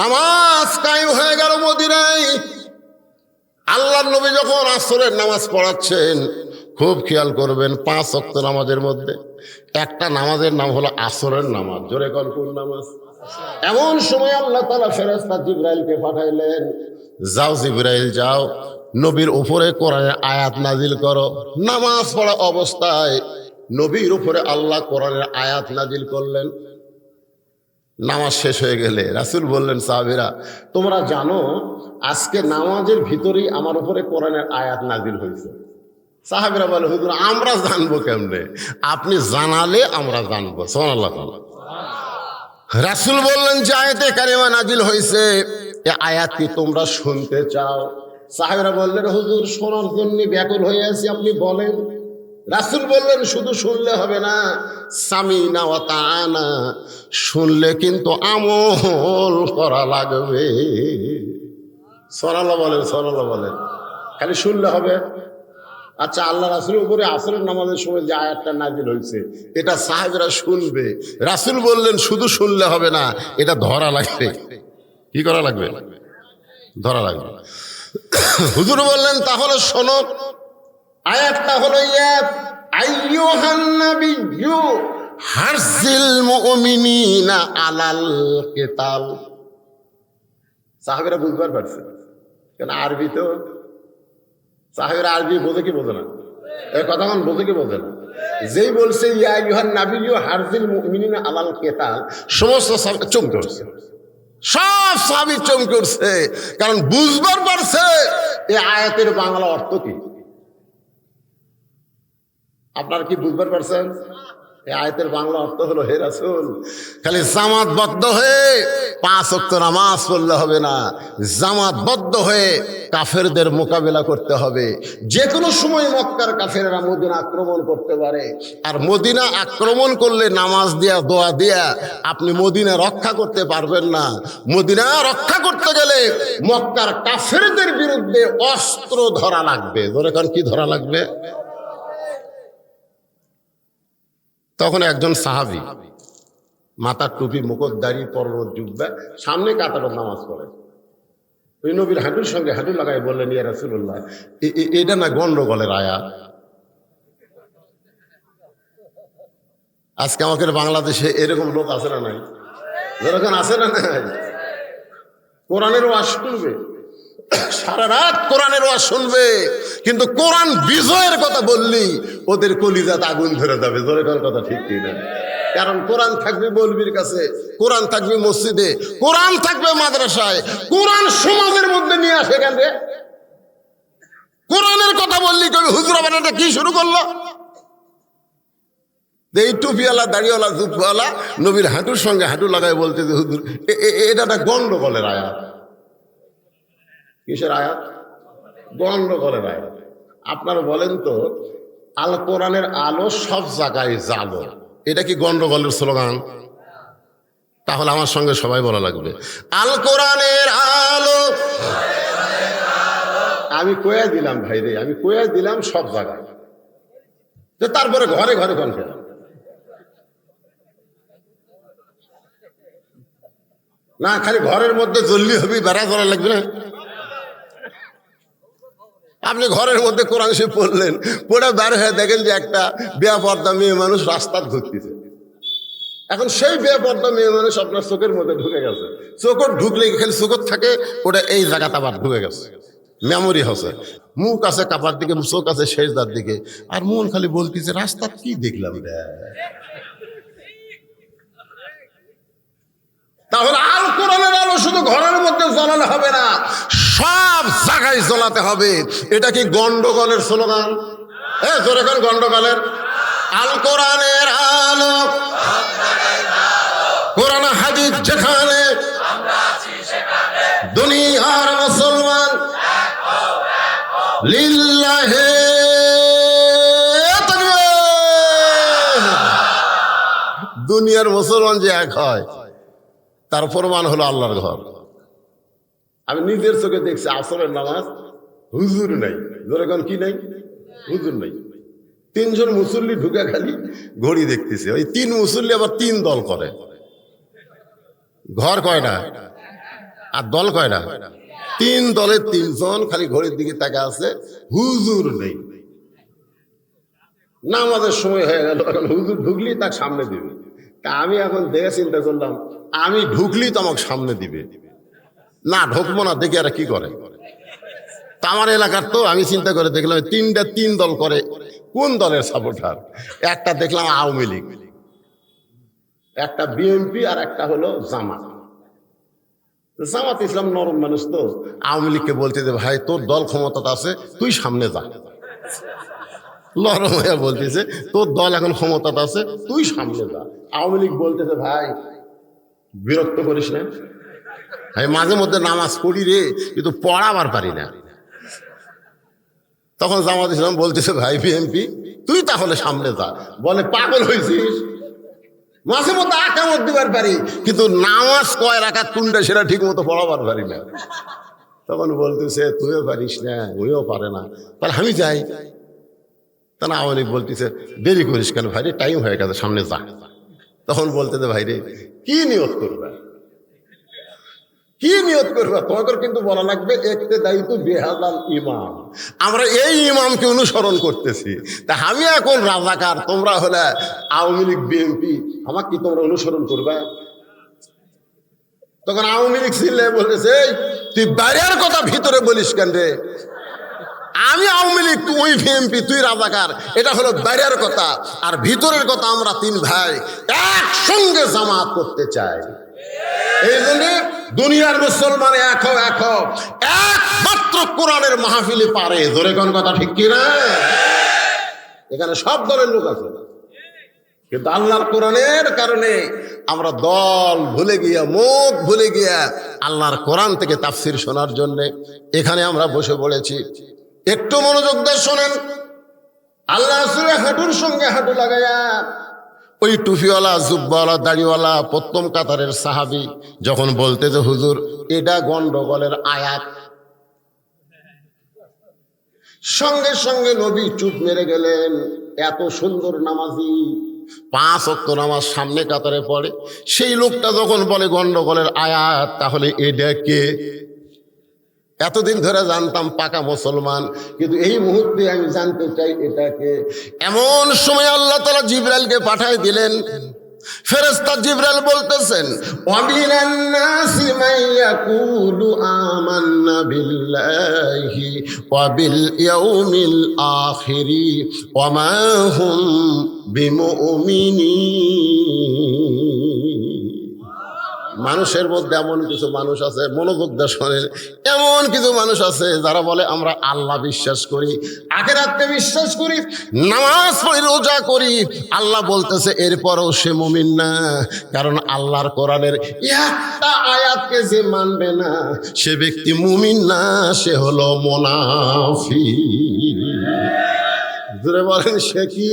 নামাজ কায়েম হয়ে গেল মদিনায়। আল্লাহর নবী যখন আসরের নামাজ পড়াচ্ছেন, খুব খেয়াল করবেন, 5 ওয়াক্ত নামাজের মধ্যে একটা নামাজের নাম হলো আসরের নামাজ। জোরে কোন কোন নামাজ? এমন সময় আল্লাহ তাআলা ফেরেশতা জিবরাইলকে পাঠাইলেন, যাও জিবরাইল যাও, নবীর উপরে কোরআনের আয়াত নাজিল করো। নামাজ পড়া অবস্থায় নবীর উপরে আল্লাহ কোরআনের আয়াত নাজিল করলেন। নামাজ শেষ হয়ে গেলে রাসূল বললেন, সাহাবীরা তোমরা জানো আজকে নামাজের ভিতরেই আমার উপরে কোরআনের আয়াত নাজিল হয়েছে। সাহাবীরা বলে, হুজুর আমরা জানবো কেমনে? আপনি জানালে আমরা জানবো। সুবহানাল্লাহ। রাসূল বললেন, যে আয়াতে কারিমা নাজিল হয়েছে এই আয়াত কি তোমরা শুনতে চাও? সাহাবীরা বললেন, হুজুর শোনার জন্য ব্যাকুল হয়ে আছি, আপনি বলেন। রাসূল বললেন, শুধু শুনলে হবে না, সামিনা ওয়া তাআনা, শুনলে কিন্তু আমল করা লাগবে। সুবহানাল্লাহ বলেন, সুবহানাল্লাহ বলেন। খালি শুনলে হবে? আচ্ছা, আল্লাহ রাসূলের উপরে আসরের নামাজের সময় যে আয়াতটা নাজিল হয়েছে এটা সাহাবীরা শুনবে। রাসূল বললেন, শুধু শুনলে হবে না, এটা ধরা লাগবে। কি করা লাগবে? ধরা লাগবে। হুজুর বললেন, তাহলে শোনো, আয়াতটা হলো আইয়ুহান নাবিয়্যু হারজিল মুমিনিনা আলাল কিতাল। সাহাবীরা বুঝবার পারছে, কেন আরবি তো, সাহাবীরা আরবি বোঝে কি বোঝে না? এই কথা কোন বোঝে কি বোঝে না? যেই বলছে ইয়া আইয়ুহান নাবিয়্যু হারজিল মুমিনিনা আলাল কিতাল, সমস্ত সাহাবী চমকে উঠছে। সব সাহাবী চমকে উঠছে, কারণ বুঝবার পারছে এই আয়াতের বাংলা অর্থ কি। আপনারা কি বুঝবার পারছেন? এই আয়াতের বাংলা অর্থ হলো, হে রাসূল খালি জামাতবদ্ধ হয়ে 5 ওয়াক্ত নামাজ পড়লে হবে না, জামাতবদ্ধ হয়ে কাফেরদের মোকাবেলা করতে হবে। যে কোনো সময় মক্কার কাফেররা মদিনা আক্রমণ করতে পারে, আর মদিনা আক্রমণ করলে নামাজ দিয়া দোয়া দিয়া আপনি মদিনা রক্ষা করতে পারবেন না। মদিনা রক্ষা করতে গেলে মক্কার কাফেরদের বিরুদ্ধে অস্ত্র ধরা লাগবে। ধরে কারণ কি ধরা লাগবে? তখন একজন সাহাবী মাথার টুপি, মুকুট, দাড়ি, পরনের জুব্বা, সামনে কাতারে নামাজ পড়ে। ওই নবীর হাঁটুর সঙ্গে হাঁটু লাগাই বললেন, ইয়া রাসূলুল্লাহ এটা না গন্ডগোলের আয়াত। আজকে আমাদের বাংলাদেশে এরকম লোক আছে না নাই? যেরকম আছে না নাই? কোরআনের ওয়াজ শুনবে, সারা রাত কোরআনের ওয়াজ শুনবে, কিন্তু কোরআন বিজয়ের কথা বললি ওদের কলিজাতে আগুন ধরে যাবে। জোরে কোন কথা ঠিক কি না? কারণ কোরআন থাকবে মৌলবীর কাছে, কোরআন থাকবে মসজিদে, কোরআন থাকবে মাদ্রাসায়, কোরআন সমাজের মধ্যে নিয়ে আসে। কেন রে? কোরআনের কথা বললি কবি হুজুর আবার এটা কি শুরু করলো? এই টুপিওয়ালা, দাড়িওয়ালা, জুব্বাওয়ালা নবীর হাঁটুর সঙ্গে হাঁটু লাগায় বলতে যে হুজুর এটা একটা গন্ডগোলের আয়াত। কিসের আয়াত? গন্ডগোলের আয়াত। আপনারা বলেন তো, আল কোরআনের আলো সব জায়গায় জ্বালো, এটা কি গন্ডগোলের স্লোগান? তাহলে আমার সঙ্গে সবাই বলা লাগবে, আল কোরআনের আলো। আমি কয়ে দিলাম ভাই রে, আমি কয়ে দিলাম সব জায়গায়। তারপরে ঘরে ঘরে কোন কেন? না, খালি ঘরের মধ্যে জ্বললি হবি, বেড়া করা লাগবে না। আপনি ঘরের মধ্যে কোরআন শরীফ পড়লেন, পড়ে বের হয়ে দেখেন যে একটা বেপরদা মেয়ে মানুষ রাস্তার ঘুরতেছে। এখন সেই বেপরদা মেয়ে মানুষ আপনার চোখের মধ্যে ঢুকে গেছে। চোখর ঢুকলে খালি চোখর থাকে, ওটা এই জায়গাটা আবার ঢুকে গেছে, মেমোরি হচ্ছে। মুখ আছে কাপার দিকে, চোখ আছে শেষদার দিকে, আর মন খালি বলতেছে রাস্তা কি দেখলাম রে। তাহলে আল কোরআনের আলো শুধু ঘরের মধ্যে জ্বালালে হবে না, সব জায়গায় জ্বলাতে হবে। এটা কি গন্ডগোলের স্লোগান? জোরে কোন গন্ডগোলের? আল কোরআনের আলো, কোরআন হাদিস যেখানে, দুনিয়ার মুসলমান লিল্লাহে তাকবীর। দুনিয়ার মুসলমান যে এক হয় তার প্রমাণ হলো আল্লাহর ঘর। আমি নিজের চোখে দেখছি আসরের নামাজ হুজুর নাই। ধরে কোন কি নাই? হুজুর নাই। 3 জন মুসল্লি ঢুকে খালি ঘড়ি দেখতেছে। ওই 3 মুসল্লি আবার 3 দল করে। ঘর কয়টা? আর দল কয়টা? 3 দলের 3 জন খালি ঘড়ির দিকে তাকে আছে, হুজুর নেই। নামাজের সময় হয়ে গেল, এখন হুজুর ঢুকলি তার সামনে দিবে। তা আমি এখন দেখে চিন্তা করলাম, আমি ঢুকলি তো আমাকে সামনে দিবে, না ঢুকবো না, দেখি আর কি করে। তা আমার এলাকার তো আমি চিন্তা করে দেখলাম 3 দল করে। কোন দলের সাপোর্টার? একটা দেখলাম আওয়ামী লীগ, একটা বিএনপি, আর একটা হলো জামাত। জামাত ইসলাম নরম মানুষ তো, আওয়ামী লীগকে বলতে যে ভাই তোর দল ক্ষমতা আছে, তুই সামনে যা। নরম হয়ে বলতেছে তোর দল এখন ক্ষমতা আছে, তুই সামনে যা। আওয়ামী লীগ বলতেছে ভাই বিরক্ত করিস না, ভাই মাঝে মধ্যে নামাজ পড়ি রে, কিন্তু পড়াবার পারি না। তখন জামাত ইসলাম বলতেছে ভাই বিএনপি তুই তাহলে সামনে যা। বলে পাগল হয়েছিস, মাঝে মধ্যে আকামত দিবার পারি, কিন্তু নামাজ কয় রাকাত কোনটা সেটা ঠিক মতো পড়াবার পারি না। তখন বলতেছে তুইও পারিস না, ওইও পারে না, তাহলে আমি যাই। তা না, আওয়ামী লীগ বলতেছে দেরি করিস কেন ভাই রে, টাইম হয়ে গেছে, সামনে যা। তখন বলতেছে ভাই রে কি নিয়ত করবে, কি নিয়ত করবে? তোমাকে কিন্তু বলা লাগবে ইক্তেদাইতু বিহাযাল ইমাম, আমরা এই ইমামকে অনুসরণ করতেছি। তা আমি এখন রাজাকার, তোমরা হলে আওয়ামী লীগ বিএনপি, আমাকে কি তোমরা অনুসরণ করবে? তখন আওয়ামী লীগ ছিলে বলতেছে তুই বাইরের কথা ভিতরে বলিস কেন রে? আমি আওয়ামী লীগ, তুই বিএনপি, তুই রাজাকার, এটা হলো বাইরের কথা। আর ভিতরের কথা আমরা 3 ভাই একসঙ্গে জামাত করতে চাই। এই জন্য দুনিয়ার মুসলমান এক একমাত্র কোরআনের মাহফিলে পারে। জোরে কোন কথা ঠিক কিনা? এখানে সব দলের লোক আছে, কিন্তু আল্লাহর কোরআনের কারণে আমরা দল ভুলে গিয়া, মুখ ভুলে গিয়া আল্লাহর কোরআন থেকে তাফসির শোনার জন্য এখানে আমরা বসে পড়েছি। একটু মনোযোগ দিয়ে শোনেন। আল্লাহ রাসূলের হাঁটুর সঙ্গে হাঁটু লাগাইয়া ওই টুপিওয়ালা, জুব্বাওয়ালা, দাড়িওয়ালা প্রথম কাতারের সাহাবী যখন বলতে যে হুজুর এটা গন্ডগোলের আয়াত, সঙ্গে সঙ্গে নবী চুপ মেরে গেলেন। এত সুন্দর নামাজি, 5 ওয়াক্ত নামাজ সামনে কাতারে পড়ে, সেই লোকটা যখন বলে গন্ডগোলের আয়াত, তাহলে এটা কে? এতদিন ধরে জানতাম পাকা মুসলমান, কিন্তু এই মুহূর্তে আমি জানতে চাই এটাকে। এমন সময় আল্লাহ তাআলা জিবরাইলকে পাঠায় দিলেন। ফেরেশতা জিবরাইল বলতেছেন ওয়ামিনান নাসি মান ইয়াকুলু আমান্না বিল্লাহি ওয়া বিল ইয়াউমিল আখিরি ওয়া মা হুম বিমুমিনিন। মানুষের মধ্যে এমন কিছু মানুষ আছে, মনোযোগ দিয়ে শোনেন, এমন কিছু মানুষ আছে যারা বলে আমরা আল্লাহ বিশ্বাস করি, আখিরাতকে বিশ্বাস করি, নামাজ পড়ি, রোজা করি। আল্লাহ বলতেছে এরপরও সে মুমিন না, কারণ আল্লাহর কোরআনের একটা আয়াতকে যে মানবে না সে ব্যক্তি মুমিন না, সে হলো মুনাফিক। জোরে বলেন সে কি?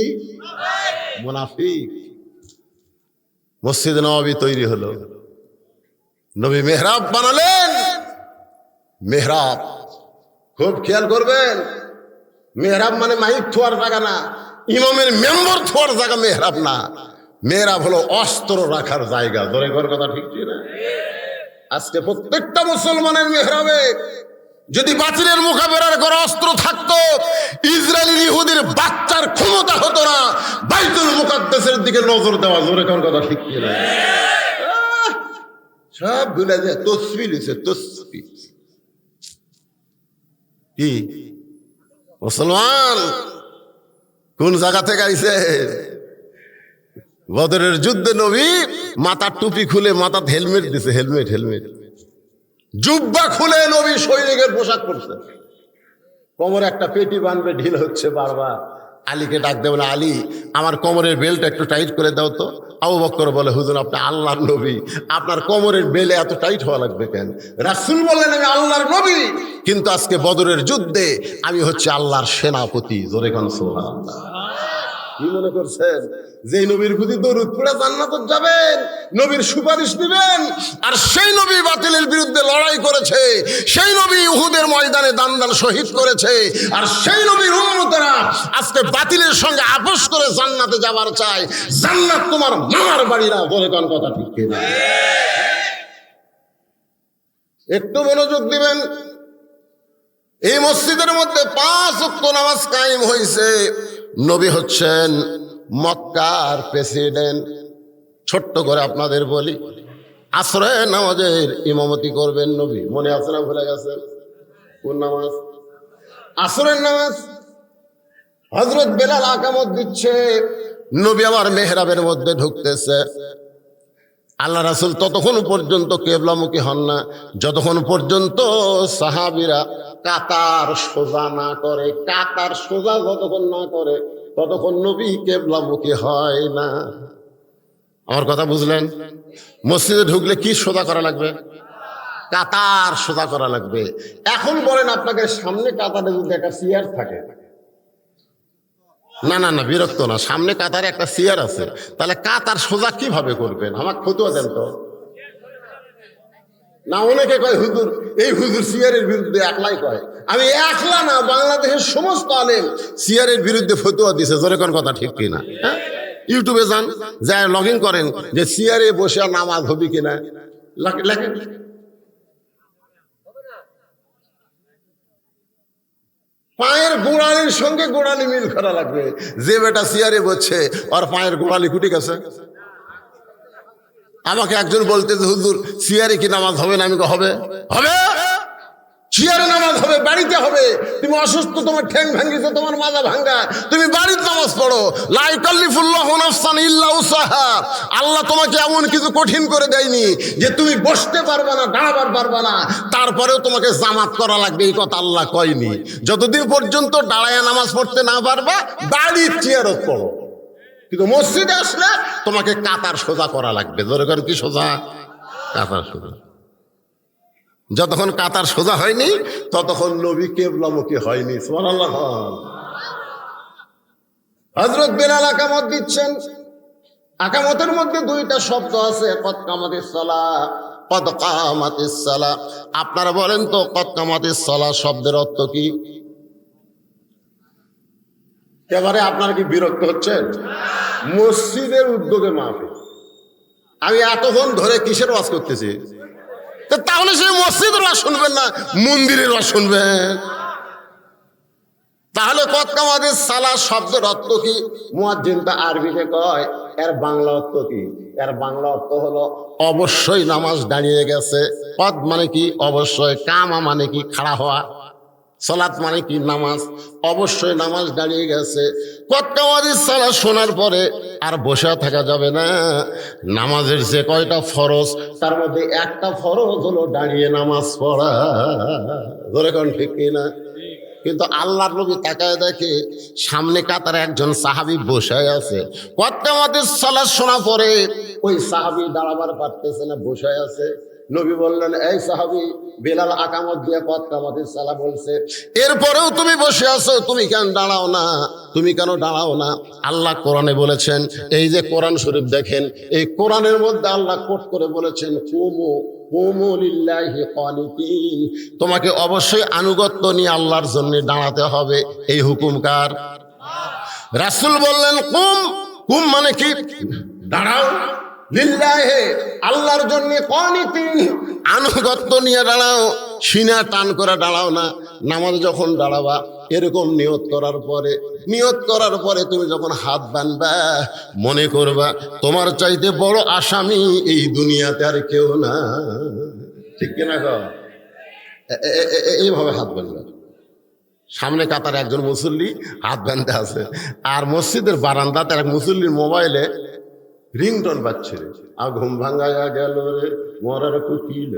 মুনাফিক। মসজিদ নববী তৈরি হলো, নবী মেহরাব বানালেন। মেহরাব খুব খেয়াল করবেন, মেহরাব মানে মাইক থোয়ার জায়গা না, ইমামের মেম্বর থোয়ার জায়গা মেহরাব না। মেহরাব হলো অস্ত্র রাখার জায়গা। ধরে ঘর কথা ঠিক না? আজকে প্রত্যেকটা মুসলমানের মেহরাবে যদি বাতিলের মোকাবেলার করে অস্ত্র থাকতো, ইসরায়েলি ইহুদির বাচ্চার ক্ষমতা হতো না বাইতুল মুকাদ্দাসের দিকে নজর দেওয়া। জোরে কোন কথা ঠিক না? সব ভুলে যায়, তসবিহ লিখছে, তসবিহ। কি মুসলমান কোন জায়গা থেকে আইছে? বদরের যুদ্ধে নবী মাথার টুপি খুলে মাথার হেলমেট দিছে, হেলমেট জুব্বা খুলে নবী সৈনিকের পোশাক পরছে, কোমরে একটা পেটি বাঁধবে, ঢিল হচ্ছে বারবার। আলীকে ডাক দেয়, বলে আলী আমার কোমরের বেল্ট একটু টাইট করে দাও তো। আবু বকর বলে হুজুর আপনি আল্লাহর নবী, আপনার কোমরের বেলে এত টাইট হওয়া লাগবে কেন? রাসূল বললেন আমি আল্লাহর নবী, কিন্তু আজকে বদরের যুদ্ধে আমি হচ্ছে আল্লাহর সেনাপতি। জোরে কোন সুবহানাল্লাহ। কি মনে করছেন যে নবীর প্রতি দরুদ পড়ে জান্নাতে যাবেন, নবীর সুপারিশ দিবেন? আর সেই নবী বাতিলের বিরুদ্ধে লড়াই করেছে, সেই নবী উহুদের ময়দানে দান শহীদ করেছে, আর সেই নবীর উম্মতেরা আজকে বাতিলের সঙ্গে আপোষ করে জান্নাতে যাবার চায়। জান্নাত তোমার মামার বাড়ি না। বলে কোন কথা ঠিক কিনা? একটু মনোযোগ দিবেন। এই মসজিদের মধ্যে 5 ওয়াক্ত নামাজ কায়েম হয়েছে। নবী হচ্ছেন মক্কার প্রেসিডেন্ট। ছোট্ট করে আপনাদের বলি, আসরের নামাজের ইমামতি করবেন নবী। মনে আছে না ভুলে গেছেন? কোন নামাজ? আসরের নামাজ। হযরত বেলাল আকামত দিচ্ছে, নবী আমার মেহরাবের মধ্যে ঢুকতেছে। আল্লাহ রাসূল ততক্ষণ পর্যন্ত কিবলামুখী হন না যতক্ষণ পর্যন্ত সাহাবীরা কাতার সোজা না করে। কাতার সোজা যতক্ষণ না করে ততক্ষণ নবী কিবলামুখী হয় না। আমার কথা বুঝলেন? মসজিদে ঢুকলে কি সোজা করা লাগবে? কাতার সোজা করা লাগবে। এখন বলেন, আপনাকে সামনে কাতারে যদি একটা চেয়ার থাকে, না না না বিরক্ত না, সামনে কাতারে একটা চেয়ার আছে, তাহলে কাতার সোজা কিভাবে করবেন? আমাকে ফতুয়া দেন তো। না, অনেকে কয় হুজুর, এই হুজুর চেয়ারের বিরুদ্ধে একলাই কয়। আমি একলা না, বাংলাদেশের সমস্ত আলেম চেয়ারের বিরুদ্ধে ফতুয়া দিছে। জোরে কোন কথা ঠিক কিনা? হ্যাঁ, ইউটিউবে যান, যা লগ ইন করেন যে চেয়ারে বসে নামাজ হবে কিনা লেখেন। পায়ের গোড়ালির সঙ্গে গোড়ালি মিল করা লাগবে। যে বেটা চেয়ারে বসছে আর পায়ের গোড়ালি কুটি গেছে। আমাকে একজন বলতে, হুজুর চেয়ারে কি নামাজ হবে না? আমি হবে হবে, চেয়ারে নামাজ হবে, বাড়িতে হবে। তুমি অসুস্থ, তোমার ঠ্যাং ভাঙ্গিছে, তোমার মাজা ভাঙ্গা, তুমি বাড়িতে নামাজ পড়ো। লা ইউকাল্লিফুল্লাহু নাফসান ইল্লা উসাহা। আল্লাহ তোমাকে এমন কিছু কঠিন করে দেয়নি যে তুমি বসতে পারবে না, দাঁড়াবার পারবে না, তারপরেও তোমাকে জামাত করা লাগবে, এই কথা আল্লাহ কয়নি। যতদিন পর্যন্ত দাঁড়ায় নামাজ পড়তে না পারবা, বাড়ির চেয়ারত পড়ো। কিন্তু মসজিদে আসলে তোমাকে কাতার সোজা করা লাগবে। ধরে করেন কি সোজা? কাতার সোজা। যতক্ষণ কাতার সোজা হয়নি ততক্ষণ নবী কিবলামুখী হয়নি। সুবহানাল্লাহ। হযরত বেলাল আকামত দিচ্ছেন। আকামতের মধ্যে 2টা শব্দ আছে, কদ কামাতিস সালাহ, কদ কামাতিস সালাহ। আপনারা বলেন তো, কদ কামাতিস সালাহ শব্দের অর্থ কি? এবারে আপনারা কি বিরক্ত হচ্ছেন? মসজিদের উদ্যোগে মাহফিল। আমি এতক্ষণ ধরে কিসের ওয়াজ করতেছি? তাহলে সে মসজিদের ওয়াজ শুনবেন না, মন্দিরের ওয়াজ শুনবেন? তাহলে কদ কামাতিস সালাহ শব্দের অর্থ কি? মুয়াজ্জিনটা আরবিতে কয়, এর বাংলা অর্থ কি? এর বাংলা অর্থ হলো অবশ্যই নামাজ দাঁড়িয়ে গেছে। কদ মানে কি? অবশ্যই। কামা মানে কি? খাড়া হওয়া। সালাত মানে কি? নামাজ। অবশ্যই নামাজ দাঁড়িয়ে গেছে। কদ কামাতিস সালাহ শোনার পরে আর বসে থাকা যাবে না। নামাজের যে কয়টা ফরজ, তার মধ্যে একটা ফরজ হলো দাঁড়িয়ে নামাজ পড়া। ধরে কোন ঠিক কিনা? কিন্তু আল্লাহর নবী তাকায় দেখে সামনে কাতারে একজন সাহাবী বসে আছে। কদ কামাতিস সালাহ শোনা পরে ওই সাহাবী দাঁড়াবার পারতেছে না, বসে আছে। নবী বললেন, এই সাহাবী, বেলাল আকামত দিয়ে কদ কামাতিস সালাহ বলছে, এরপরেও তুমি বসে আছো, তুমি কেন দাঁড়াও না? তুমি কেন দাঁড়াও না? আল্লাহ কোরআনে বলেছেন, এই যে কোরআন শরীফ দেখেন, এই কোরআনের মধ্যে আল্লাহ কোট করে বলেছেন, কুমু লিল্লাহি কানিতিন। তোমাকে অবশ্যই আনুগত্য নিয়ে আল্লাহর জন্য দাঁড়াতে হবে। এই হুকুম কার? রাসূল বললেন, কুম মানে কি? দাঁড়াও। লিল্লাহি, আল্লাহর জন্য, কানিতিন, আনুগত্য নিয়ে দাঁড়াও। সিনা টান করে দাঁড়াও না। নামাজ যখন দাঁড়াবা এরকম নিয়ত করার পরে তুমি যখন হাত বাঁধবা, মনে করবা তোমার চাইতে বড় আসামি এই দুনিয়াতে আর কেউ না। ঠিক কিনা? এইভাবে হাত বাঁধবা। সামনে কাতারে একজন মুসল্লি হাত বাঁধতে আছে, আর মসজিদের বারান্দাতে এক মুসল্লির মোবাইলে রিংটোন বাজছে। আর ঘুম ভাঙায়া গেল রে মরার কুকিল।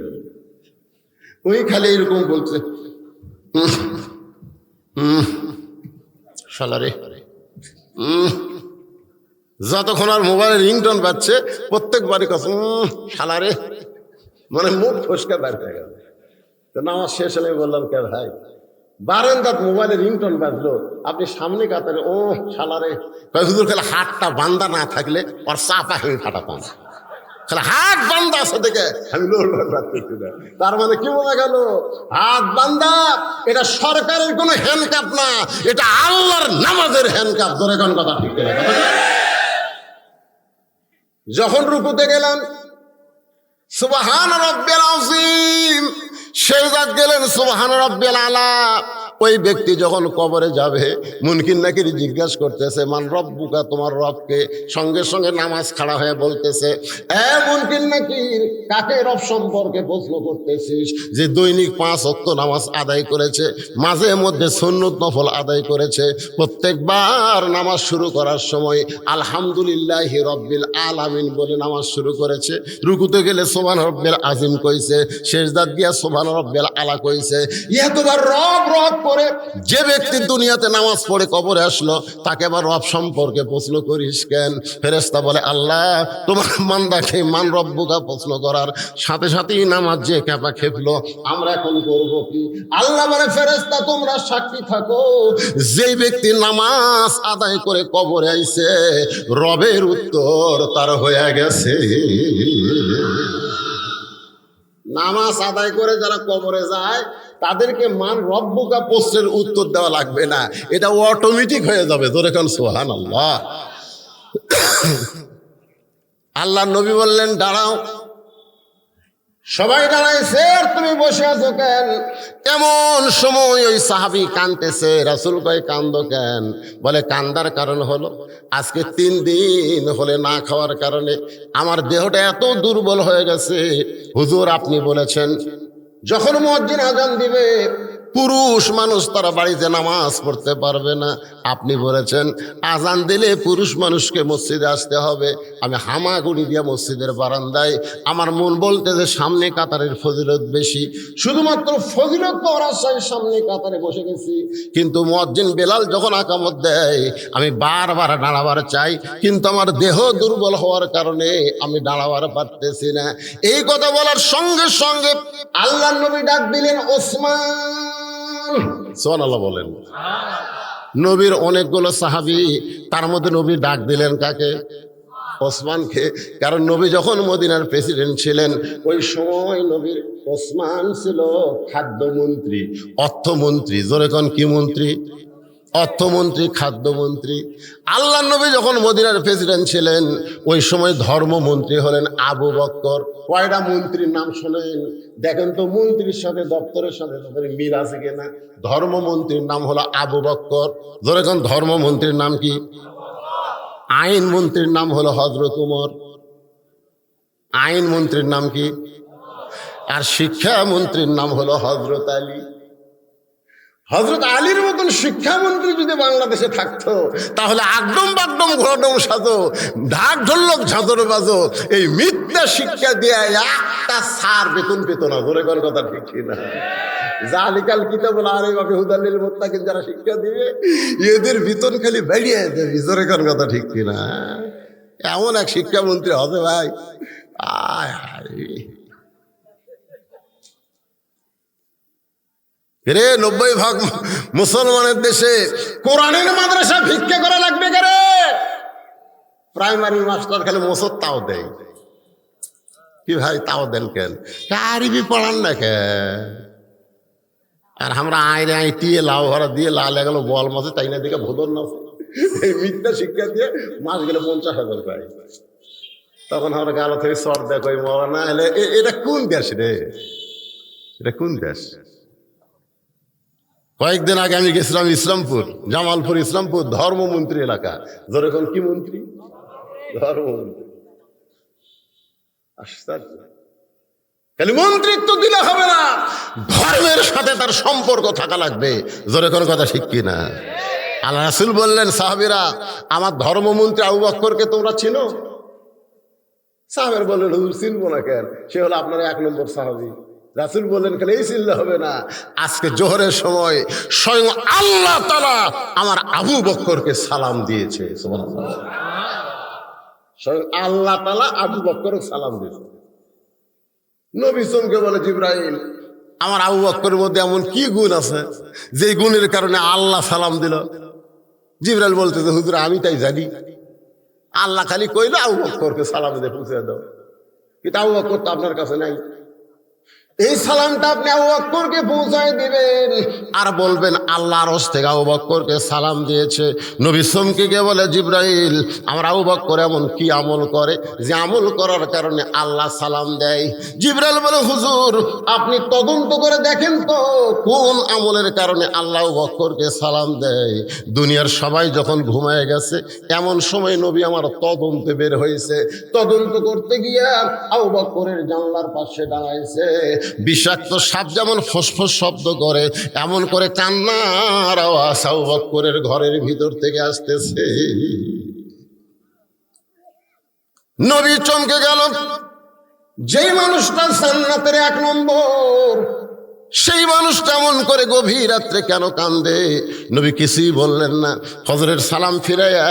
ওই খালি এরকম বলছে, শালারে। যতক্ষণ আর মোবাইলে রিংটোন বাজছে প্রত্যেকবারই কথা, শালারে, মানে মুখ ফসকে বের হয়ে গেল। তো নামাজ শেষ হলে বললাম, কে ভাই, বারান্দাত মোবাইলে রিংটোন বাজলো, আপনি সামনে কাতারে, ও শালারে। হুজুর খালি হাতটা বান্দা না থাকলে ওর চাপা আমি ফাটাতাম। খালি হাত বান্দা আছে দেখে আমি লড়বার পারতেছি না। তার মানে কি বোঝা গেল? হাত বান্দা এটা সরকারের কোনো হ্যান্ডকাপ না, এটা আল্লাহর নামাজের হ্যান্ডকাপ। ধরে কোন কথা ঠিক না? যখন রুকুতে গেলাম, সুবহান রাব্বিল আযীম, সেজদাত গেলেন সুবহান রাব্বিল আলা। ওই ব্যক্তি যখন কবরে যাবে, মুনকির নাকির জিজ্ঞাসা করতেছে মান রব্বুকা, তোমার রবকে? সঙ্গে সঙ্গে নামাজ খাড়া হয়ে বলতেছে, এ মুনকির নাকির, কাকে রব সম্পর্কে প্রশ্ন করতেছিস? যে দৈনিক 5 ওয়াক্ত নামাজ আদায় করেছে, মাঝে মধ্যে সুন্নত নফল আদায় করেছে, প্রত্যেকবার নামাজ শুরু করার সময় আলহামদুলিল্লাহি রব্বিল আলামিন বলে নামাজ শুরু করেছে, রুকুতে গেলে সুবহান রব্বিল আজিম কইছে, সেজদাত গিয়া সুবহান রব্বিল আলা কইছে। এতবার রব রব করে যে ব্যক্তি দুনিয়াতে নামাজ পড়ে কবরে আসলো, তাকে আবার রব সম্পর্কে প্রশ্ন করিস কেন? ফেরেশতা বলে, আল্লাহ তোমার বান্দাকে মান রব্বুকা প্রশ্ন করার সাথে সাথেই নামাজ যে ক্যাপা খেপলো, আমরা এখন করব কি? আল্লাহ বলে, ফেরেশতা তোমরা সাক্ষী থাকো, যেই ব্যক্তি নামাজ আদায় করে কবরে আইছে, রবের উত্তর তার হয়ে গেছে। নামাজ আদায় করে যারা কবরে যায়, তাদেরকে মান রব্বুকা প্রশ্নের উত্তর দেওয়া লাগবে না, এটা অটোমেটিক হয়ে যাবে। ধরে কারণ সুবহানাল্লাহ। আল্লাহ নবী বললেন, দাঁড়াও। সবাই দাঁড়াইছে, আর তুমি বসে আছো কেন? এমন সময় ওই সাহাবী কাঁদতেছে। রাসূল কয়, কান্দো কেন? বলে, কান্দার কারণ হলো আজকে 3 দিন হলে না খাওয়ার কারণে আমার দেহটা এত দুর্বল হয়ে গেছে। হুজুর আপনি বলেছেন যখন মুয়াজ্জিন আজান দিবে, পুরুষ মানুষ তারা বাড়িতে নামাজ পড়তে পারবে না। আপনি বলেছেন আজান দিলে পুরুষ মানুষকে মসজিদে আসতে হবে। আমি হামাগুড়ি দিয়া মসজিদের বারান্দায়, আমার মন বলতে যে সামনে কাতারের ফজিলত বেশি, শুধুমাত্র ফজিলত পাওয়ার আশায় সামনে কাতারে বসে গেছি। কিন্তু মুয়াজ্জিন বেলাল যখন আকামত দেয়, আমি বারবার দাঁড়াবার চাই, কিন্তু আমার দেহ দুর্বল হওয়ার কারণে আমি দাঁড়াবার পারতেছি না। এই কথা বলার সঙ্গে সঙ্গে আল্লাহ নবী ডাক দিলেন, ওসমান। সুবহানাল্লাহ বলেন। নবীর অনেকগুলো সাহাবী, তার মধ্যে নবী ডাক দিলেন কাকে? ওসমানকে। কারণ নবী যখন মদিনার প্রেসিডেন্ট ছিলেন, ওই সময় নবীর ওসমান ছিল খাদ্যমন্ত্রী, অর্থমন্ত্রী। জোরে কোন কি মন্ত্রী? অর্থমন্ত্রী, খাদ্যমন্ত্রী। আল্লাহ নবী যখন মদিনার প্রেসিডেন্ট ছিলেন, ওই সময় ধর্মমন্ত্রী হলেন আবু বকর। কয়টা মন্ত্রীর নাম শোনেন? দেখেন তো মন্ত্রীর সাথে দপ্তরের সাথে তাদের মিল আছে কিনা। ধর্মমন্ত্রীর নাম হলো আবু বকর। যেরকম ধর্মমন্ত্রীর নাম কি? আইন মন্ত্রীর নাম হলো হযরত উমর। আইন মন্ত্রীর নাম কি? আর শিক্ষা মন্ত্রীর নাম হলো হযরত আলী। হযরত আলীর মতন শিক্ষামন্ত্রী যদি বাংলাদেশে থাকতো, তাহলে আগডম বাগডম ঘোড়াডম সাজো, ঢাক ঢোলক ঝাঁঝর বাজো, এই মিথ্যা শিক্ষা দিয়ে একটা সার বেতন পেত না। জোরে কর কথা ঠিক না? জালিকাল কিতাবুল আরিফি হুদাল লিল মুত্তাকিন, যারা শিক্ষা দিবে এদের বেতন খালি বাড়িয়ে দেবে। জোরে কর কথা ঠিক কিনা? এমন এক শিক্ষামন্ত্রী হবে ভাই, আয় রে 90% মুসলমানের দেশে কোরআনের মাদ্রাসা ভিক্ষা করা লাগবে কে রে? প্রাইমারি মাস্টার খালি মোসর তাও দেয় কি ভাই? তাও দেন কেন? আরবি পড়ান না কেন? আর আমরা আইরে আইটিয়ে লাউ ভরা দিয়ে লাল গেল বল মাসে, তাই না দিকে ভোদর না, এই মিথ্যা শিক্ষা দিয়ে মাস গেলে 50,000 পাই। তখন আমরা গালো থেকে সর দেখো মরা এলে, এটা কোন দেশ রে? এটা কোন দেশ? কয়েকদিন আগে আমি গেছিলাম ইসলামপুর, জামালপুর ইসলামপুর, ধর্মমন্ত্রী এলাকা। যেরকম কি মন্ত্রী? ধর্মমন্ত্রী। আশ্চর্য। খালি মন্ত্রিত্ব দিলে হবে না, ধর্মের সাথে তার সম্পর্ক থাকা লাগবে। যেরকম কথা ঠিক কিনা? আল্লাহ রাসূল বললেন, সাহাবীরা আমার ধর্মমন্ত্রী আবু বকরকে তোমরা চিনো? সাহাবের বললেন, হুজুর চিনবো না কেন? সে হলো আপনার 1 নম্বর সাহাবী। রাসূল বললেন, খালি এই চিনলে হবে না, আজকে জোহরের সময় স্বয়ং আল্লাহ তাআলা আমার আবু বকরকে সালাম দিয়েছে। সুবহানাল্লাহ। স্বয়ং আল্লাহ তাআলা আবু বকরকে সালাম দিয়েছে। নবী চমকে বলে, জিবরাইল আমার আবু বকরের মধ্যে এমন কি গুণ আছে যে গুণের কারণে আল্লাহ সালাম দিল? জিবরাইল বলতেছে, হুজুর আমি তাই জানি। আল্লাহ খালি কইলো আবু বকরকে সালাম দিয়ে পৌঁছে দাও, কিন্তু আবু বকর তো আপনার কাছে নাই। এই সালামটা আপনি আবু বকরকে পৌঁছায় দিবেন আর বলবেন আল্লাহর আরশ থেকে আবু বকরকে সালাম দিয়েছে। নবী চমকে গিয়ে বলে, জিবরাইল, আমার আবু বকর এমন কি আমল করে যে আমল করার কারণে আল্লাহ সালাম দেয়? জিবরাইল বলে, হুজুর আপনি তদন্ত করে দেখেন তো কোন আমলের কারণে আল্লাহ আবু বকরকে সালাম দেয়। দুনিয়ার সবাই যখন ঘুমায় গেছে এমন সময় নবী আমার তদন্তে বের হয়েছে। তদন্ত করতে গিয়া আবু বকরের জানলার পাশে দাঁড়াইছে। বিষাক্ত সাপ যেমন ফসফস শব্দ করে এমন করে কান্নার আওয়াজ আবু বকরের ঘরের ভিতর থেকে আসতেছে। নবী চমকে গেল। যেই মানুষটা জান্নাতের 1 নম্বর, সেই মানুষটা এমন করে গভীর রাত্রে কেন কান্দে? নবী কিছুই বললেন না। ফজরের সালাম ফিরাইয়া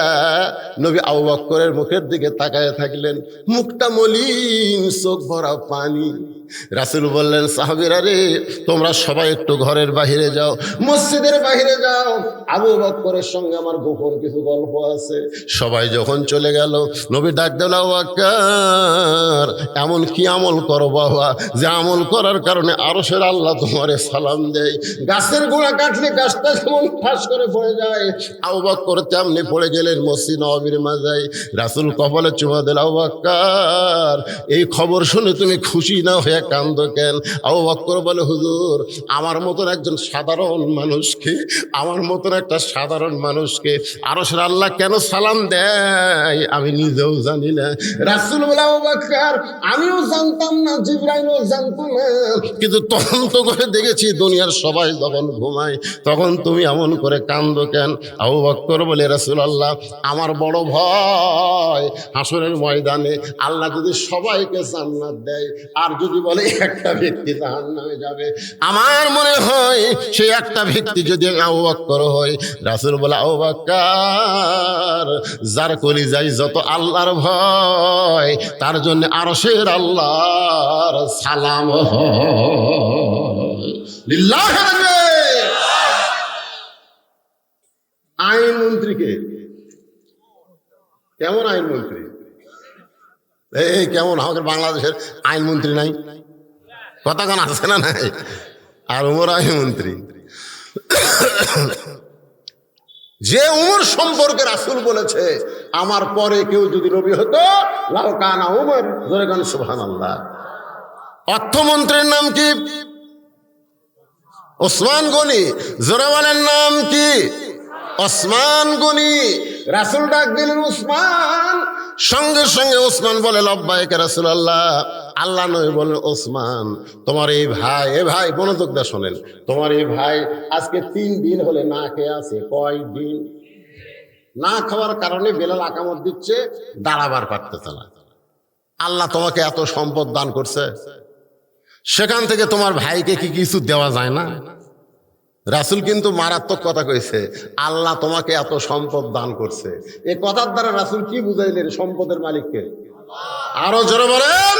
নবী আবু বকরের মুখের দিকে তাকায় থাকলেন। মুখটা মলিন, চোখ ভরা পানি। রাসূল বললেন, সাহাবীরা রে, তোমরা সবাই একটু ঘরের বাহিরে যাও, মসজিদের বাহিরে যাও, আবু বকরের সঙ্গে আমার গোপন কিছু গল্প আছে। সবাই যখন চলে গেল নবী ডাক দিলেন, আবু বকর এমন কি আমল করো বাবা যে আমল করার কারণে আরশের আল্লাহ তোমারে সালাম দেয়? গাছের গোড়া কাটলে গাছটা যেমন ঠাস করে পড়ে যায়, আবু বকর তেমনি পড়ে গেলেন মসজিদ নববীর মাজায়। রাসূল কপালে চুমা দিল, আবু বকর এই খবর শুনে তুমি খুশি না হয়ে কান্দো কেন? আবু বকর বলে, হুজুর আমার মতন একজন সাধারণ মানুষকে, আমার মতন একটা সাধারণ মানুষকে আরশের আল্লাহ কেন সালাম দেয় আমি নিজেও জানি না। রাসূল বলে, আবু বকর আমিও জানতাম না, জিবরাইলও জানতো না, কিন্তু তদন্ত করে দেখেছি দুনিয়ার সবাই যখন ঘুমায় তখন তুমি এমন করে কান্দো কেন? আবু বকর বলে, রাসূলুল্লাহ আমার বড় ভয় হাসরের ময়দানে আল্লাহ যদি সবাইকে জান্নাত দেয় আর যদি বলে একটা ব্যক্তি জাহান্নামে যাবে, আমার মনে হয় সেই একটা ব্যক্তি যদি আবু বকর হয়। রাসূল বলে, আবু বকর যার কলিজায় যত আল্লাহর ভয় তার জন্য আরশের আল্লাহর সালাম লিল্লাহি আইনমন্ত্রীকে কেমন আইনমন্ত্রী? এই কেমন আমাদের বাংলাদেশের আইনমন্ত্রী নাই? কথা কোন আছে না নাই? আর উমর আইনমন্ত্রী, যে উমর সম্পর্কে রাসূল বলেছে আমার পরে কেউ যদি নবী হতো লাউ কানা উমর, জোরে গান সুবহানাল্লাহ। অর্থমন্ত্রীর নাম কি? ওসমান গনি। জোরে বলেন নাম কি? ওসমান গনি। রাসূল ডাক দিলেন ওসমান, সঙ্গে সঙ্গে ওসমান বলে, লব্বাইক রাসূলুল্লাহ। আল্লাহ নবী বলেন, ওসমান তোমার এই ভাই, এ ভাই মনোযোগ দিয়ে শোনেন, তোমার এই ভাই আজকে 3 দিন হলে না খেয়ে আছে। কয় দিন? না খাওয়ার কারণে বেলাল আকামত দিচ্ছে, দাঁড়াবার পারতেছে না। আল্লাহ তোমাকে এত সম্পদ দান করছে, সেখান থেকে তোমার ভাইকে কি কিছু দেওয়া যায় না? রাসূল কিন্তু মারাত্মক কথা কইছে, আল্লাহ তোমাকে এত সম্পদ দান করছে। এই কথার দ্বারা রাসূল কি বুঝাইলেন? সম্পদের মালিককে। আরো জোরে বলেন।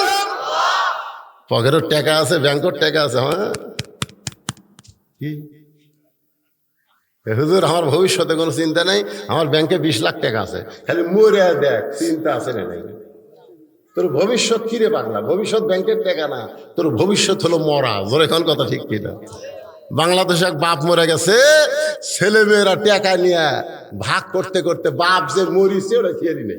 পকেটের টাকা আছে, ব্যাংকের টাকা আছে। হ্যাঁ কি হুজুর আমার ভবিষ্যতে কোনো চিন্তা নেই, আমার ব্যাংকে 20 লাখ টাকা আছে, খালি মরে দেখ চিন্তা আছে না নাই? তোর ভবিষ্যৎ কিরে পাগলা? ভবিষ্যৎ ব্যাংকের টাকা না, তোর ভবিষ্যৎ হলো মরা। জোরে কোন কথা ঠিক কিনা? বাংলাদেশে এক বাপ মরে গেছে, ছেলে মেয়েরা টাকা নিয়ে ভাগ করতে করতে বাপ যে মরিছে ওরা খেয়ে নিলে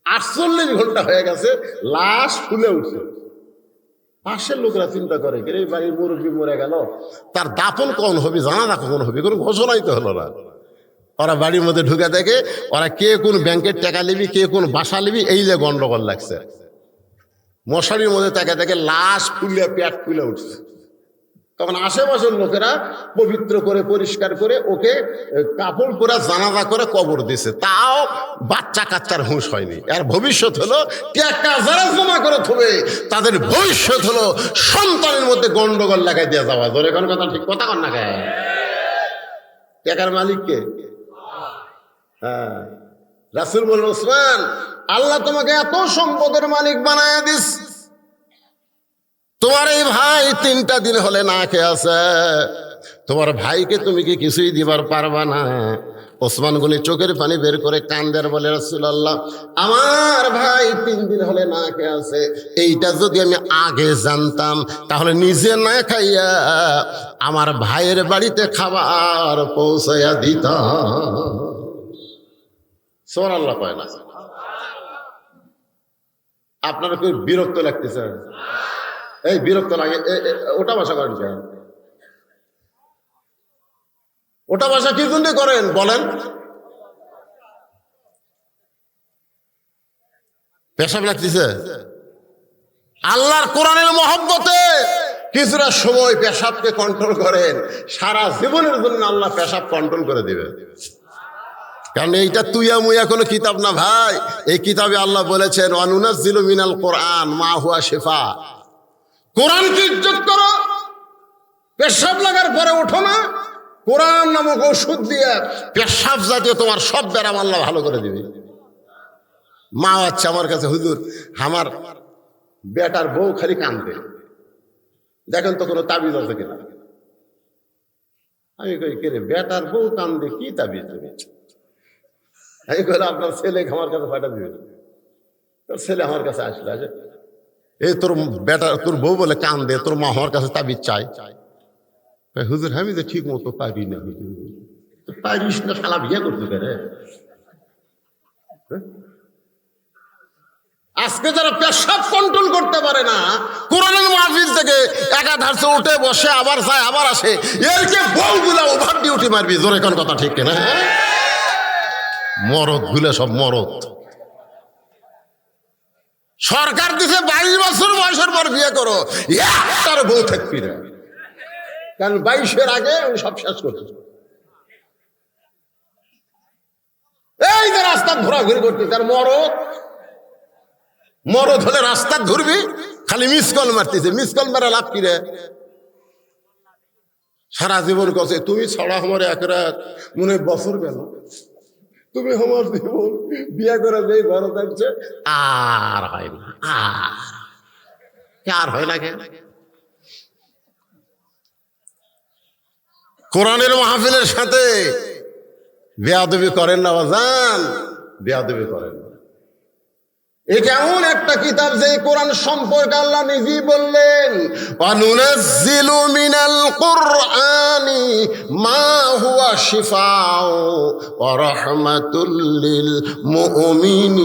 48 ঘন্টা হয়ে গেছে, লাশ ফুলে উঠছে। পাশের লোকরা চিন্তা করে, এই বাড়ির মুরব্বী মরে গেল, তার দাফন কখন হবে, জানাজা কখন হবে, কোনো ঘোষণাই তো হলো না। ওরা বাড়ির মধ্যে ঢুকে দেখে ওরা কে কোন ব্যাংকের টাকা নিবি, কে কোন বাসা নিবি, এই যে গন্ডগোল লাগছে। মশারির মধ্যে তাকে দেখে লাশ ফুলে পেট ফুলে উঠছে। তখন আশেপাশের লোকেরা পবিত্র করে পরিষ্কার করে ওকে কাপড় পরে জানাজা করে কবর দিছে, তাও বাচ্চা কাচ্চার হুঁশ হয়নি। আর ভবিষ্যৎ হলো টাকা যারা জমা করে থবে তাদের ভবিষ্যৎ হলো সন্তানের মধ্যে গন্ডগোল লাগাই দেওয়া যাওয়া। ধরে কোন কথা ঠিক কথা কন না গায়ে? টাকার মালিককে। হ্যাঁ, রাসূল বললেন, ওসমান আল্লাহ তোমাকে এত সম্পদের মালিক বানায় দিস, তোমার এই ভাই 3টা দিন হলে না খেয়ে আছে, তোমার ভাইকে তুমি কি কিছুই দিবার পারবা না? ওসমান গনি চোখের পানি বের করে কান্দের বলে, রাসূলুল্লাহ, আমার ভাই 3 দিন হলে না খেয়ে আছে, এইটা যদি আমি আগে জানতাম তাহলে নিজে না খাইয়া আমার ভাইয়ের বাড়িতে খাবার পৌঁছাইয়া দিতাম। সুবহানাল্লাহ কয় না? আপনারা কি বিরক্ত লাগতেছে? এই বিরক্ত লাগে, ওটা ভাষা করেন কেন? ওটা ভাষা কি জন্য করেন বলেন? পেশাব লাগতেছে? আল্লাহর কোরআনের মহব্বতে কিছুটা সময় পেশাবকে কন্ট্রোল করেন, সারা জীবনের জন্য আল্লাহ পেশাব কন্ট্রোল করে দিবে। কারণ এইটা তুইয়া মুইয়া কোনো কিতাব না ভাই, এই কিতাবে আল্লাহ বলেছেন ওয়ানুনাজ্জিলু মিনাল কোরআন মা হুয়া শিফা। কোরআনকে ইজ্জত করো, পেশাব লাগার পরে ওঠো না, কোরআন নামক ওষুধ দিয়ে পেশাব জাতীয় তোমার সব ব্যারাম আল্লাহ ভালো করে দিবে। মা আচ্ছা আমার কাছে, হুজুর আমার বেটার বউ খালি কাঁদবে, দেখেন তো কোনো তাবিজ আছে কিনা। আমি কই কে রে, বেটার বউ কান্দে, কি তাবিজ দেবে? আমি কইলাম আপনার ছেলে আমার কাছে পাঠা দিবে। তোর ছেলে আমার কাছে আসলে, আসে এই তোর বেটা তোর বউ বলে কান্দে, তোর মা আমার কাছে তাবিজ চাই। হুজুর আমি তো ঠিক মতো পারি না। হুজুর পারিস না, শালা বিয়ে করতে পারে। আজকে যারা পেশাব কন্ট্রোল করতে পারে না, কোরআনের মাহফিল থেকে একাধারে উঠে বসে আবার যায় আবার আসে, এরকে বউগুলা ওভার ডিউটি মারবি। জোরে কোন কথা ঠিক কিনা? মরদ গুলা সব মরদ। সরকার দিছে 22 বছর বয়সের পর বিয়ে করো, একটার বউ থাকবি না, কারণ 22-এর আগে উনি সব শেষ করতে। এই যে রাস্তা ঘোরাঘুরি করতে, তার মরদ মরদ হলে রাস্তা ঘুরবি, খালি মিস কল মারতেছে। মিস কল মারা লাভ কি রে? সারা জীবন কছে তুমি ছড়া আমার এক রাত মনে বছর গেল, তুমি আমার জীবন বিয়ে করে যে ঘর থাকছে আর হয় না, আর হয় না কেন? কোরআনের মাহফিলের সাথে বেয়াদবি করেন না বাজান, বেয়াদবি করেন না। এটা এমন একটা কিতাব যে কোরআন সম্পর্কে আল্লাহ নিজেই বললেন ওয়ানুনাজ্জিলু মিনাল কুরআনি মা হুয়া শিফাউ ওয়া রাহমাতুল লিল মুমিনিন।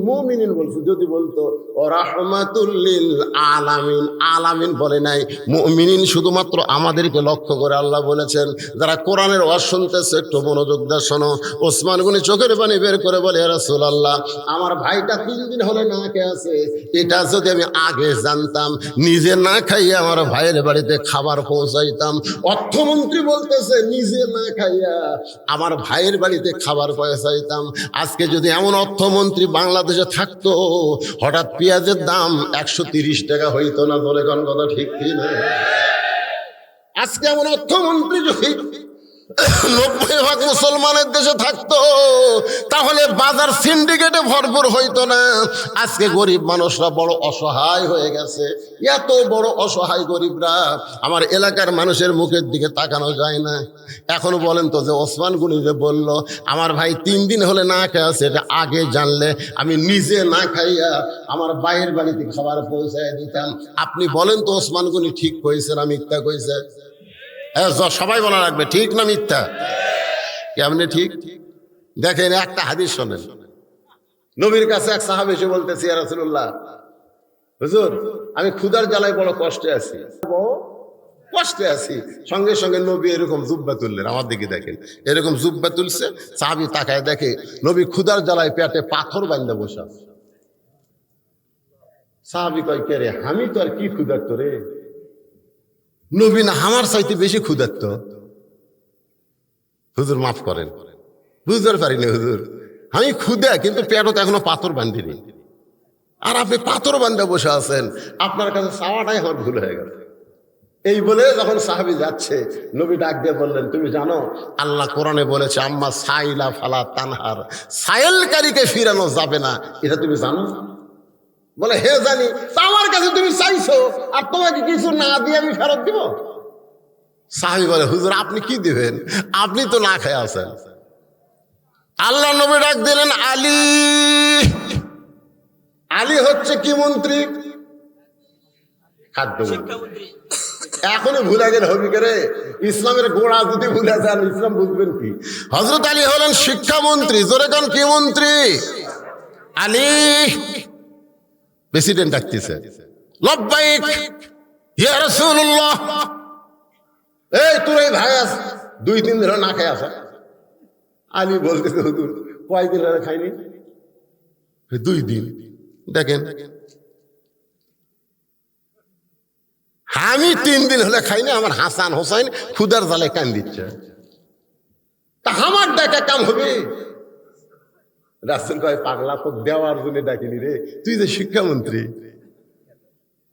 মুমিনিন বলছে, যদি বলতো ও রাহমাতুল লিল আলামিন, আলামিন বলে নাই, মুমিনিন শুধুমাত্র আমাদেরকে লক্ষ্য করে আল্লাহ বলেছেন। যারা কোরআনের ওয়াজ শুনতেছে একটু মনোযোগ দিয়ে শোনো। ওসমান গনি চোখের পানি বের করে বলে, ইয়া রাসূলুল্লাহ, আমার ভাইটা 3 দিন হলে না খেয়ে আছে, এটা যদি আমি আগে জানতাম নিজে না খাইয়া আমার ভাইয়ের বাড়িতে খাবার পৌঁছাইতাম। অর্থমন্ত্রী বলতেছে নিজে না খাইয়া আমার ভাইয়ের বাড়িতে খাবার পৌঁছাইতাম। আজকে যদি এমন অর্থমন্ত্রী বাংলাদেশে থাকতো, হঠাৎ পেঁয়াজের দাম 130 টাকা হইতো না? বলে কোন কথা ঠিক কি না? আজকে এমন অর্থমন্ত্রী যদি 90% মুসলমানের দেশে থাকতো, তাহলে বাজার সিন্ডিকেটে ভরপুর হইতো না। আজকে গরিব মানুষরা বড় অসহায় হয়ে গেছে, এত বড় অসহায় গরিবরা, আমার এলাকার মানুষের মুখের দিকে তাকানো যায় না। এখন বলেন তো, যে ওসমান গনি যে বলল আমার ভাই 3 দিন হলে না খেয়ে আছে, এটা আগে জানলে আমি নিজে না খাইয়া আমার ভাইয়ের বাড়িতে খাবার পৌঁছায় দিতাম। আপনি বলেন তো ওসমান গনি ঠিক কইছে না মিথ্যা কইছে? সবাই বলা রাখবে, ঠিক না মিথ্যা? কেমনে ঠিক? দেখেন একটা হাদিস শোনেন। নবীর কাছে এক সাহাবী এসে বলতেছে, ইয়া রাসূলুল্লাহ, হুজুর আমি ক্ষুধার জ্বালায় বড় কষ্টে আছি, বড় কষ্টে আছি। সঙ্গে সঙ্গে নবী এরকম জুব্বা তুললেন, আমার দিকে দেখেন, এরকম জুব্বা তুলছে। সাহাবী তাকায় দেখে নবী ক্ষুধার জ্বালায় পেটে পাথর বাঁধা বসা। সাহাবী কয়, কে রে, আমি তো আর কি ক্ষুধার্ত রে? নবী না আমার চাইতে বেশি ক্ষুধার্ত। হুজুর মাফ করেন, বুঝতে পারিনি হুজুর, আমি ক্ষুধা, কিন্তু পেটত এখনো পাথর বান্ধিনি। আর আপনি পাথর বান্ধে বসে আছেন, আপনার কাছে চাওয়াটাই আমার ভুল হয়ে গেল। এই বলে যখন সাহাবী যাচ্ছে, নবী ডাক দিয়ে বললেন, তুমি জানো আল্লাহ কোরআনে বলেছে আম্মা সাইলা ফালা তানহার, সাইলকারীকে ফিরানো যাবে না, এটা তুমি জানো? বলে হে জানি। তা আমার কাছে তুমি চাইছো, আর তোমাকে কিছু না দিয়ে আমি ফেরত দিব? সাহাবী বলে, হুজুর আপনি কি দিবেন, আপনি তো না খেয়ে আছেন। আল্লাহ নবী ডাক দিলেন, আলী। আলী হচ্ছে কি মন্ত্রী? খাদ্যমন্ত্রী। এখনই ভুলে গেলে হবি করে, ইসলামের গোড়া যদি ভুলে যান ইসলাম বুঝবেন কি? হযরত আলী হলেন শিক্ষামন্ত্রী। জোরে কান, কি মন্ত্রী? আলী। প্রেসিডেন্ট ডাকতেছে, লব্বাইক ইয়া রাসূলুল্লাহ। এই তোর এই ভাই আস 2-3 দিন না খেয়ে আসা। আলী বলতেছে, হুজুর কয়দিন ধরে খাইনি? 2 দিন। দেখেন আমি 3 দিন হলে খাইনি, আমার হাসান হোসাইন ক্ষুদার জালে কান দিচ্ছে, তা আমার ডাকা কাম হবে? রাসূল কয়, পাগলা তো দেওয়ার জন্য ডাকিনি রে, তুই যে শিক্ষামন্ত্রী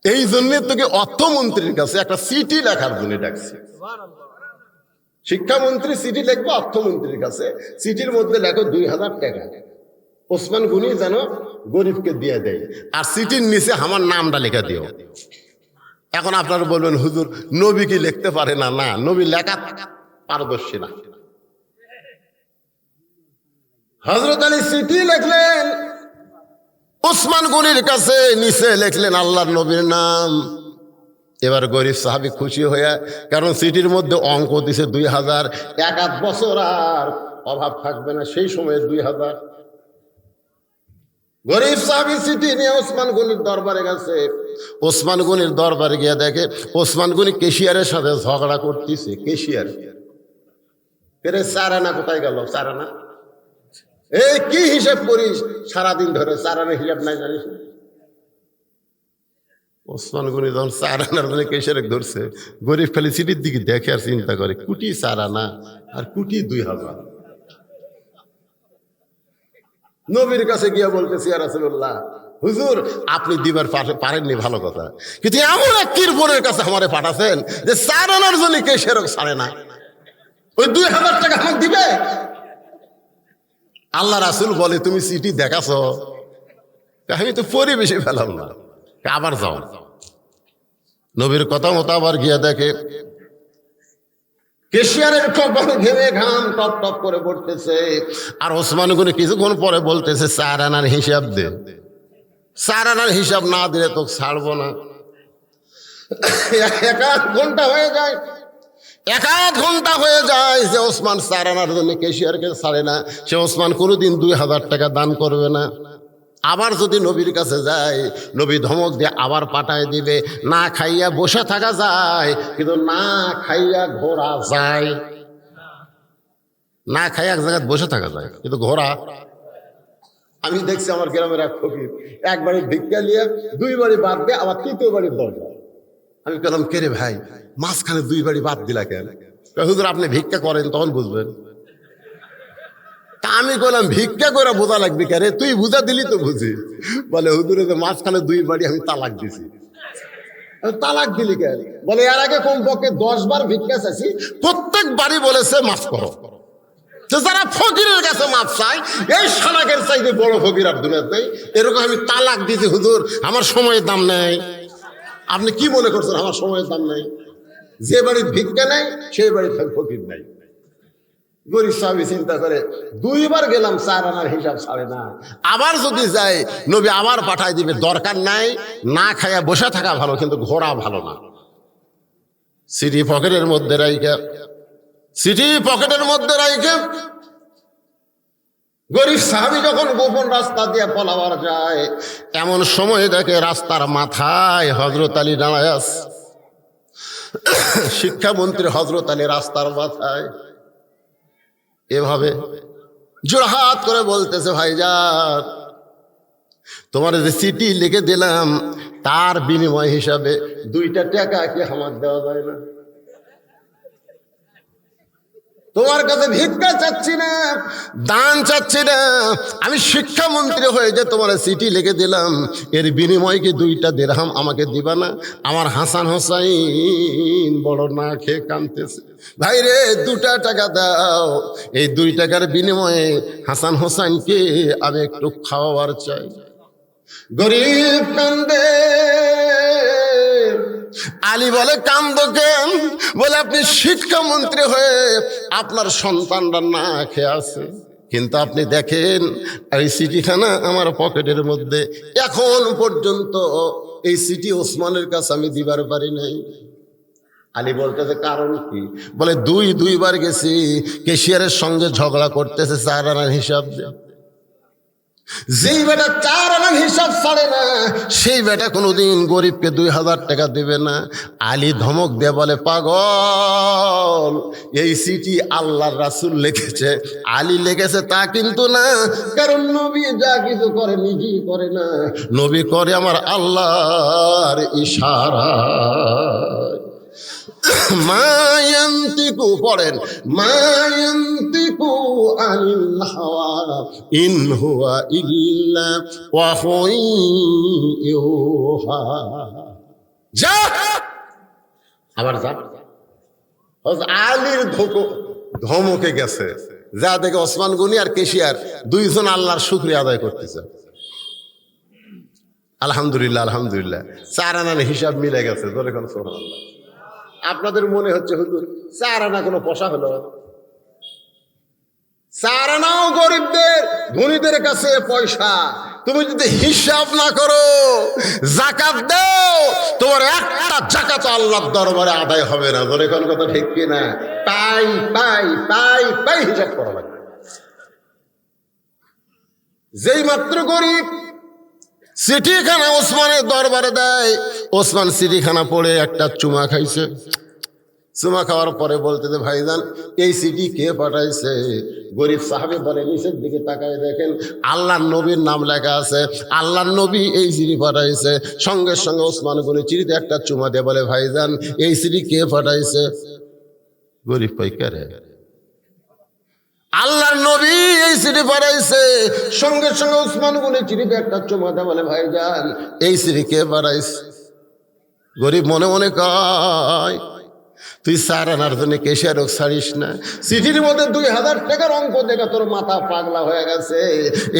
এই জন্য তোকে অর্থমন্ত্রীর কাছে একটা চিঠি লেখার জন্য ডাকছি। শিক্ষামন্ত্রী চিঠি লিখবো অর্থমন্ত্রীর কাছে, চিঠির মধ্যে লেখো 2000 টাকা ওসমান গনি যেন গরিবকে দিয়ে দেয়, আর চিঠির নিচে আমার নামটা লেখা দিও। এখন আপনারা বলবেন, হুজুর নবী কি লিখতে পারে না? না, নবী লেখা পারদর্শী না। হযরত আলী চিঠি লিখলেন ওসমান গনির কাছে, নিচে লিখলেন আল্লাহর নবীর নাম। এবার গরিব সাহাবী খুশি হয়ে, কারণ চিঠির মধ্যে অঙ্ক দিছে 2000, 1 বছর আর অভাব থাকবে না, সেই সময় 2000। গরিব সাহাবী চিঠি নিয়ে ওসমান গনির দরবারে গেছে। ওসমান গনির দরবারে গিয়ে দেখে ওসমান গনি কেশিয়ারের সাথে ঝগড়া করতেছে। কেশিয়ার এর 4 আনা কোথায় গেল? 4 আনা এই কি হিসাব করিস সারাদিন ধরে? 4 আনা হিসাব নাই জানিস? ওসমান গনি যখন 4 আনার জন্য কেশিয়ারে ধরছে, গরিব খালি চিঠির দিকে দেখে আর চিন্তা করে, কোটি 4 আনা আর কোটি 2000। নবীর কাছে গিয়া বলতেছি, ইয়া রাসূলুল্লাহ, হুজুর আপনি দিবার পারেননি ভালো কথা, কিন্তু এমন এক কিরপনের কাছে আমারে পাঠাছেন যে 4 আনার জন্য কেশিয়ার ছাড়ে না, ওই 2000 টাকা আমাকে দিবে। আল্লাহ রাসূল বলে, তুমি চিঠি দেখাছো? আমি তো পরিবেশে ফেলাম না, আবার যাও। নবীর কথা মতো আবার গিয়া দেখে কেশিয়ারের কপাল ঘেমে ঘাম টপ টপ করে পড়তেছে, আর ওসমান গনি কিছুক্ষণ পরে বলতেছে, 4 আনার হিসাব দে, 4 আনার হিসাব না দিলে তো ছাড়বো না। 1 ঘন্টা হয়ে যায়, 1 ঘন্টা হয়ে যায় যে ওসমান 4 আনার জন্য কেশিয়ারকে ছাড়ে না। সে ওসমান কোনোদিন 2000 টাকা দান করবে না। আবার যদি নবীর কাছে যায়, নবী ধমক দিয়ে আবার পাঠায় দিবে। না খাইয়া বসে থাকা যায়, কিন্তু না খাইয়া ঘোরা যায় না। খাইয়া এক জায়গায় বসে থাকা যায়, কিন্তু ঘোরা। আমি দেখছি আমার গ্রামের এক ফকির একবারে ভিক্ষা নিয়ে 2 বাড়ি বাদ দিয়ে আবার 3য় বাড়ির দরজা। আমি বললাম, কে রে ভাই, মাঝখানে 2 বাড়ি বাদ দিলা কেন? হুজুর আপনি ভিক্ষা করেন তখন বুঝবেন। আমি বললাম, ভিক্ষা করে বোঝা লাগবে কে রে? তুই বুঝা দিলি তো বুঝি। বলে, হুজুরে মাঝখানে 2 বাড়ি আমি তালাক দিছি। তালাক দিলি কেন? বলে, এর আগে কমপক্ষে 10 বার ভিক্ষা চাইছি, প্রত্যেক বাড়ি বলেছে মাফ করো। তো যারা ফকিরের কাছে মাফ চায়, এই সালাকের চাইতে বড় ফকির আর দুনিয়াতে নেই। এরকম আমি তালাক দিছি, হুজুর আমার সময়ের দাম নেই। আপনি কি মনে করছেন আমার সময়ের দাম নেই? যে বাড়ির ভিক্ষা নেই সেই বাড়ির ফকির নাই। গরিব সাহাবী চিন্তা করে, 2 বার গেলাম 4 আনার হিসাব ছাড়ে না, আবার যদি যাই নবী আবার পাঠায় দিবে। দরকার নাই, না খাইয়া বসে থাকা ভালো, কিন্তু ঘোরা ভালো না। সিটি পকেটের মধ্যে রাইখে গরিব সাহাবী যখন গোপন রাস্তা দিয়ে পলাবার যায়, এমন সময় দেখে রাস্তার মাথায় হযরত আলী দাঁড়ায় আছে। শিক্ষামন্ত্রী হযরত আলী রাস্তার মাথায় এভাবে জোড়হাত করে বলতেছে, ভাইজান তোমার যে চিঠি লিখে দিলাম তার বিনিময় হিসাবে 2টা টাকা কি আমার দেওয়া যায় না? তোমার কাছে ভিক্ষা চাচ্ছি না, দান চাচ্ছি না, আমি শিক্ষামন্ত্রী হয়ে যে তোমার চিঠি লিখে দিলাম, এর বিনিময়ে কি 2টা দিরহাম আমাকে দিবা না? আমার হাসান হোসাইন বড় না খেয়ে কাঁদতেছে। ভাই রে, 2টা টাকা দাও, এই 2 টাকার বিনিময়ে হাসান হোসাইনকে আমি একটু খাওয়াবার চাই। গরিব কান্দে, আলী বলে কান্দো কেন? বলে আপনি শিক্ষামন্ত্রী হয়ে আপনার সন্তানরা না খেয়ে আছে, কিন্তু আপনি দেখেন এই চিঠিখানা আমার পকেটের মধ্যে, এখন পর্যন্ত এই চিঠি ওসমানের কাছে আমি দিবার পারি নাই। আলী বলতেছে কারণ কি? বলে দুইবার গেছি, কেশিয়ারের সঙ্গে ঝগড়া করতেছে 4 আনার হিসাব দিয়ে। যেই বেটা 4 আনার হিসাব ছাড়ে না, সেই বেটা কোনোদিন গরিবকে 2000 টাকা দেবে না। আলী ধমক দিয়ে বলে পাগল, এই চিঠি আল্লাহর রাসূল লিখেছে, আলী লিখেছে তা কিন্তু না, কারণ নবী যা কিছু করে নিজেই করে না, নবী করে আমার আল্লাহর ইশারা। মায়ান্তিকু পড়েন, মায়ান্তিকু আনিল হাওয়া ইন হুয়া ইল্লা ওয়াহয়ুন ইউহা। যা আবার যা। আলীর ধমকে গেছে, যা দেখে ওসমান গনি আর কেশিয়ার দুইজন আল্লাহর শুকরিয়া আদায় করতেছে। আলহামদুলিল্লাহ আলহামদুলিল্লাহ, 4 আনার হিসাব মিলে গেছে। ধরে কোন সুবহানাল্লাহ। আপনাদের মনে হচ্ছে হুজুর 4 আনা কোনো পোষা হলো? 4 আনাও গরিবদের, ধনীদের কাছে পয়সা। তুমি যদি হিসাব না করো, যাকাত দাও, তোমার একটা যাকাত আল্লাহর দরবারে আদায় হবে না। ধরে কোন কথা ঠিক কি না? পাই পাই পাই পাই হিসাব করা লাগবে। যেই মাত্র গরিব চিঠিখানা ওসমানের দরবারে দেয়, ওসমান চিঠিখানা পড়ে একটা চুমা খাইছে। চুমা খাওয়ার পরে বলতেছে ভাইজান এই চিঠি কে পাঠাইছে? গরিব সাহাবী বলে নিচের দিকে তাকায় দেখেন আল্লাহর নবীর নাম লেখা আছে, আল্লাহর নবী এই চিঠি পাঠাইছে। সঙ্গে সঙ্গে ওসমান গনি চিঠিতে একটা চুমা দিয়ে বলে ভাইজান এই চিঠি কে পাঠাইছে? গরিব পাইকারে, আল্লাহর নবী এই চিঠি পাঠাইছে। সঙ্গে সঙ্গে ওসমান গনি চিঠিতে একটা চুমা দিয়ে বলে ভাইজান এই চিঠি কে পাঠাইছে? গরিব মনে মনে কয় তুই 4 আনার জন্য কেশিয়ার ছাড়িস না, চিঠির মধ্যে 2000 টাকার অঙ্ক দেখে তোর মাথা পাগলা হয়ে গেছে।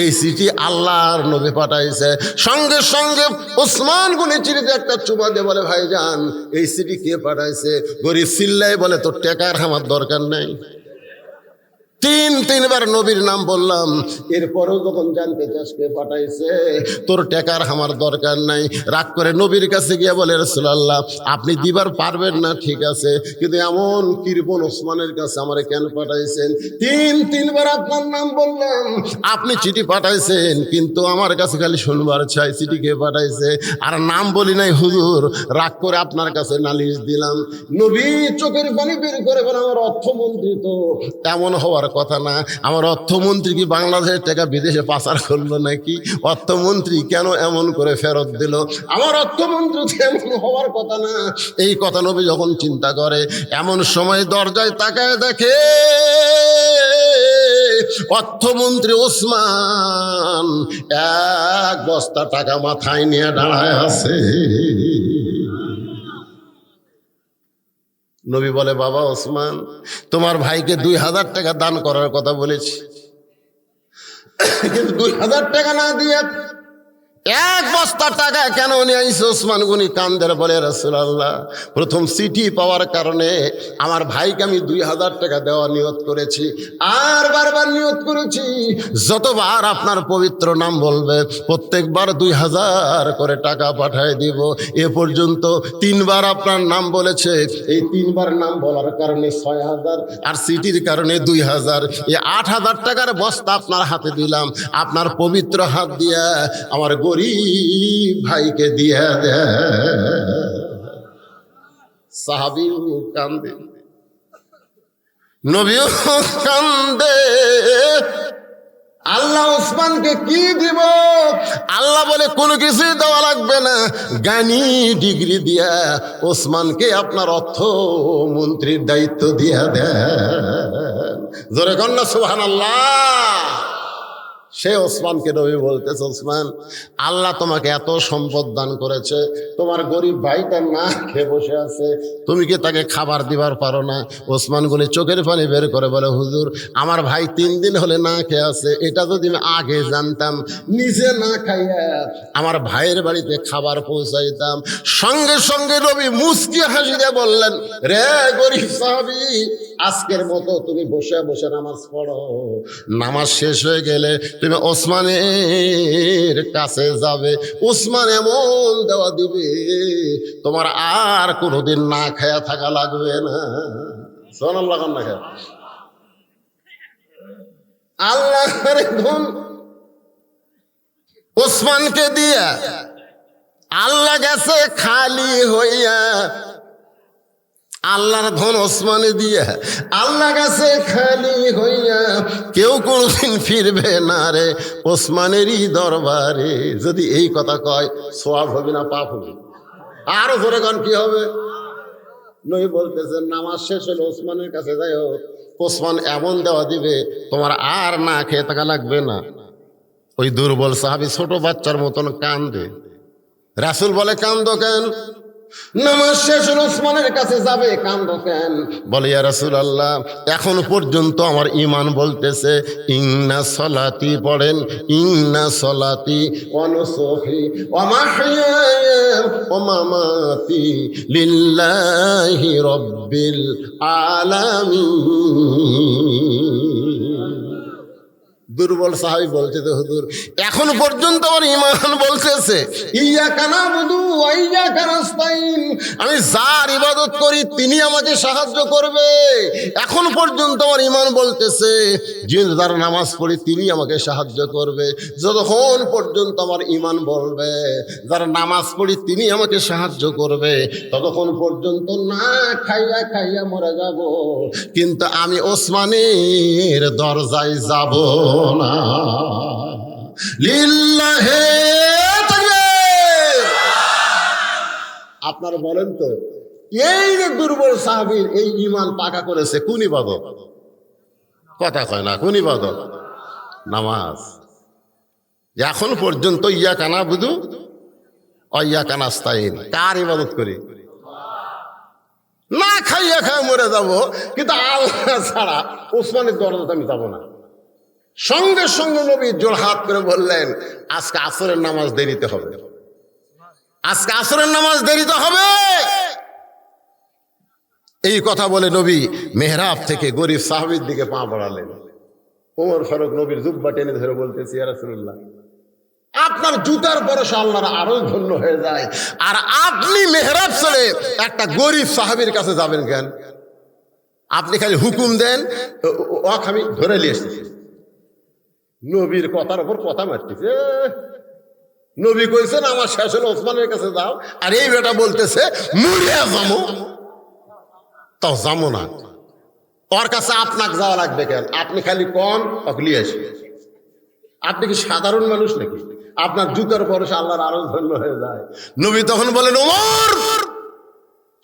এই চিঠি আল্লাহর নবী পাঠাইছে। সঙ্গে সঙ্গে ওসমান গনি চিঠিতে একটা চুমা দিয়ে বলে ভাইজান এই চিঠি কে পাঠাইছে? গরিব চিল্লাই বলে তোর টাকার আমার দরকার নাই। 3বার নবীর নাম বললাম, এরপরেও যখন জানতে চাস কে পাঠাইছে, তোর টাকার আমার দরকার নাই। রাগ করে নবীর কাছে গিয়ে বলে রাসূলুল্লাহ আপনি দিবার পারবেন না ঠিক আছে, কিন্তু এমন কৃপণ ওসমানের কাছে আমারে কেন পাঠাইছেন? 3বার আপনার নাম বললাম, আপনি চিঠি পাঠাইছেন, কিন্তু আমার কাছে খালি শুনবার চাই চিঠি কে পাঠাইছে, আর নাম বলি নাই হুজুর। রাগ করে আপনার কাছে নালিশ দিলাম। নবী চোখের পানি বের করে বলে আমার অর্থমন্ত্রী তো এমন হওয়ার কথা না। আমার অর্থমন্ত্রী কি বাংলাদেশের টাকা বিদেশে পাচার করলো নাকি? অর্থমন্ত্রী কেন এমন করে ফেরত দিল? আমার অর্থমন্ত্রী এমন হওয়ার কথা না। এই কথা নবী যখন চিন্তা করে, এমন সময় দরজায় তাকায় দেখে অর্থমন্ত্রী ওসমান 1 বস্তা টাকা মাথায় নিয়ে দাঁড়ায় আছে। নবী বলে বাবা ওসমান তোমার ভাইকে 2000 টাকা দান করার কথা বলেছি, কিন্তু 2000 টাকা না দিয়ে 1 বস্তা টাকা কেন নিয়ে আইছে? ওসমান গনি কান্দের বলে রাসূলুল্লাহ প্রথম চিঠি পাওয়ার কারণে আমার ভাইকে আমি 2000 টাকা দেওয়া নিয়ত করেছি, আর বারবার নিয়ত করেছি যতবার আপনার পবিত্র নাম বলবে প্রত্যেকবার 2000 করে টাকা পাঠায় দিব। এ পর্যন্ত 3বার আপনার নাম বলেছে, এই 3বার নাম বলার কারণে 6000, আর চিঠির কারণে 2000, এই 8000 টাকার বস্তা আপনার হাতে দিলাম। আপনার পবিত্র হাত দিয়া আমার গরিব ভাইকে দিয়া দে। সাহাবী কান্দে, নবীও কান্দে। আল্লাহ ওসমানকে কি দিব? আল্লাহ বলে কোনো কিছুই দেওয়া লাগবে না, জ্ঞানী ডিগ্রি দিয়া ওসমানকে আপনার অর্থমন্ত্রীর দায়িত্ব দিয়া দেন। জোরে কন্যা সুবহানাল্লাহ। সে ওসমানকে নবী বলতেছে, ওসমান, আল্লাহ তোমাকে এত সম্পদ দান করেছে, তোমার গরিব ভাইটা না খেয়ে বসে আছে, তুমি কি তাকে খাবার দিবার পারো না? ওসমান গনি চোখের পানি বের করে বলে, হুজুর, আমার ভাই 3 দিন হলে না খেয়ে আছে, এটা যদি আমি আগে জানতাম নিজে না খাইয়া আমার ভাইয়ের বাড়িতে খাবার পৌঁছাইতাম। সঙ্গে সঙ্গে নবী মুস্কি হাসি দিয়ে বললেন, রে গরিব সাহাবী, আজকের মতো তুমি বসে বসে নামাজ পড়ো, নামাজ শেষ হয়ে গেলে তুমি ওসমানের কাছে যাবে, ওসমান এমন দেওয়া দিবে তোমার আর কোনোদিন না খায়া থাকা লাগবে না। সুবহানাল্লাহ না খায় আল্লাহ ধন ওসমানকে দিয়া, আল্লাহ গেছে খালি হইয়া, আল্লাহর ধন ওসমানে দিয়া আল্লাহ গেছে খালি হইয়া, কেউ কোনদিন ফিরবে না রে ওসমানেরই দরবারে। যদি এই কথা কয়, সওয়াব হবে না পাপ হবে? আরো জোরে গান কি হবে? নবী বলতেছেন, নামাজ শেষ হলে ওসমানের কাছে যাইও, ওসমান এমন দেওয়া দিবে তোমার আর না খেয়ে থাকা লাগবে না। ওই দুর্বল সাহাবী ছোট বাচ্চার মতন কান্দে। রাসূল বলে, কান্দো কেন? নামাজ শেষ হলে ওসমানের কাছে যাবে, কান্দো কেন? বলে, ইয়া রাসূলুল্লাহ, এখন পর্যন্ত আমার ঈমান বলতেছে ইন্না সলাতি, পড়েন, ইন্না সলাতি ওয়া নুসুকি ওয়া মাহইয়ায়া ওয়া মামাতি লিল্লাহি রাব্বিল আলামিন। দুর্বল সাহাবী বলছে, তো হুজুর, এখন পর্যন্ত আমার ঈমান বলতেছে ইয়্যাকা না'বুদু ওয়া ইয়্যাকা নাস্তাইন, আমি যার ইবাদত করি তিনি আমাকে সাহায্য করবে। এখন পর্যন্ত আমার ঈমান বলতেছে যে যার নামাজ পড়ি তিনি আমাকে সাহায্য করবে। যতক্ষণ পর্যন্ত আমার ঈমান বলবে যার নামাজ পড়ি তিনি আমাকে সাহায্য করবে, ততক্ষণ পর্যন্ত না খাইয়া খাইয়া মরে যাব, কিন্তু আমি ওসমানের দরজায় যাব না। লিল্লাহে তাকবীর। আপনারা বলেন তো, এই যে দুর্বল সাহাবীর এই ঈমান পাকা করেছে কোন ইবাদত? কথা কয় না, কোন ইবাদত? নামাজ। এখন পর্যন্ত ইয়্যাকা না'বুদু ওয়া ইয়্যাকা নাস্তাইন, কার ইবাদত করি? না খাইয়া খাইয়া মরে যাব, কিন্তু আল্লাহ ছাড়া ওসমানের দরজাতে আমি যাব না। সঙ্গে সঙ্গে নবী জোড়হাত করে বললেন, আজকে আসরের নামাজ দেরিতে হবে, আজকে আসরের নামাজ দেরিতে হবে। এই কথা বলে নবী মেহরাব থেকে গরিব সাহাবীর দিকে পা বাড়ালেন। ওমর ফারুক নবীর জুব্বা টেনে ধরে বলতেছে, ইয়া রাসূলুল্লাহ, আপনার জুতার পরশে আল্লাহর আরো ধন্য হয়ে যায়, আর আপনি মেহরাব চলে একটা গরিব সাহাবীর কাছে যাবেন কেন? আপনি খালি হুকুম দেন, আমি ধরে নিয়ে এসেছি। নবীর কথার উপর কথা মারতেছে। নবী কইছেন আমার শেষ হলে ওসমানের কাছে যাও, আর এই বেটা বলতেছে মরিয়া যাবো, তাও যাবো না। ওর কাছে আপনাকে যাওয়া লাগবে কেন? আপনি খালি কন অকলি আসি। আপনি কি সাধারণ মানুষ নাকি? আপনার জুতার পরশে আল্লাহর আরো ধন্য হয়ে যায়। নবী তখন বলেন, ওমর,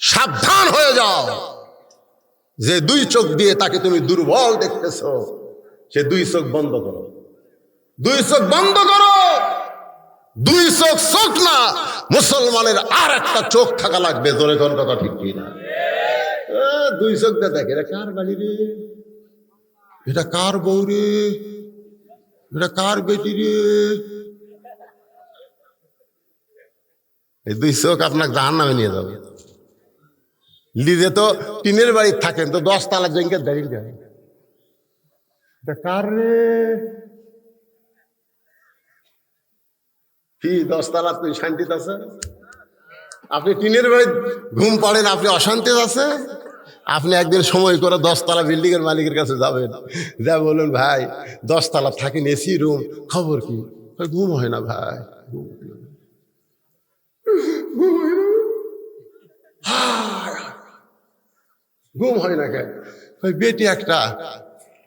সাবধান হয়ে যাও, যে 2 চোখ দিয়ে তাকে তুমি দুর্বল দেখতেছো, সে 2 চোখ বন্ধ করো, 2 চোখ বন্ধ করো। 2 চোখ চোখ না, মুসলমানের আর একটা চোখ থাকা লাগবে। জোরে কোন কথা ঠিক কি না? 2 চোখ দিয়ে দেখে, এটা কার গাড়ি রে, এটা কার বউ রে, এটা কার বেটি রে। এই 2 চোখ আপনাকে জাহান্নামে নিয়ে যাবে। লিজে তো টিনের বাড়ি থাকেন, তো 10 তলা জেঙ্গে দাঁড়িয়ে যায়, এটা কার রে? কি 10 তলা তুই শান্তিতে আছে? আপনি টিনের বাড়ি ঘুম পাড়েন, আপনি অশান্তিতে আছে? আপনি একদিন সময় করে 10 তলা বিল্ডিং এর মালিকের কাছে যাবেন, যা বলুন, ভাই 10 তলা থাকেন, এসি রুম, খবর কি? ঘুম হয় না ভাই, ঘুম হয় না কেন? বেটি একটা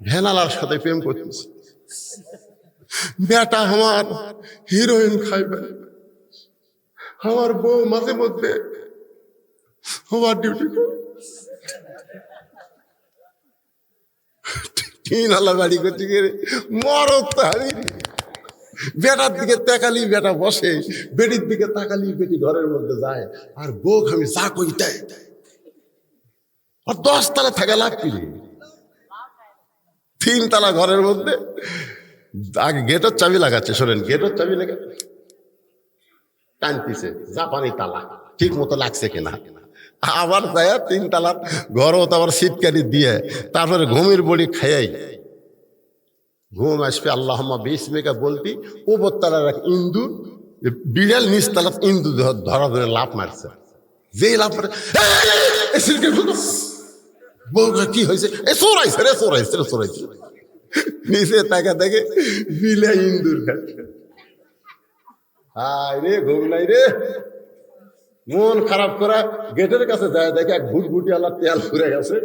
ভেনালার সাথে প্রেম করতেছে, বেটা আমার হিরোইন খাইবে, আমার বউ মাঝে মধ্যে ওভার ডিউটি করে, 3 আলা বাড়ি করতে গেলে মরত। বেটার দিকে তাকালি বেটা বসে, বেটির দিকে তাকালি বেটি ঘরের মধ্যে যায়, আর বউ আমি যা কই তাই। আর 10 তলা থাকা লাগবি, 3 তলা ঘরের মধ্যে। আগে গেটের চাবি লাগাচ্ছে, শোনেন, গেটের চাবি লেগে টানতিছে, জাপানি তালা ঠিক মতো লাগছে কিনা। আবার যায় 3 তলার ঘরও তো আবার শীতকালি দিয়ে, তারপরে ঘুমের বড়ি খাইয়াই ঘুম আসবে। আল্লাহুম্মা বিসমিকা বলতি উপর তলার এক ইন্দুর, বিড়াল নিচ তলার ইন্দু ধরা ধরে লাফ মারছে। যেই লাফ মারে বউটা কি হয়েছে, চোরাইছে রে, চোরাইছে রে, চোরাইছে। নিচে তাকা দেখে বিলে ইন্দুর খাচ্ছে। হায় রে, ঘুম নাই রে, মন খারাপ করা গেটের কাছে যায়, দেখে এক ভুটভুটি আল্লাহ তেল ফুরে গেছে।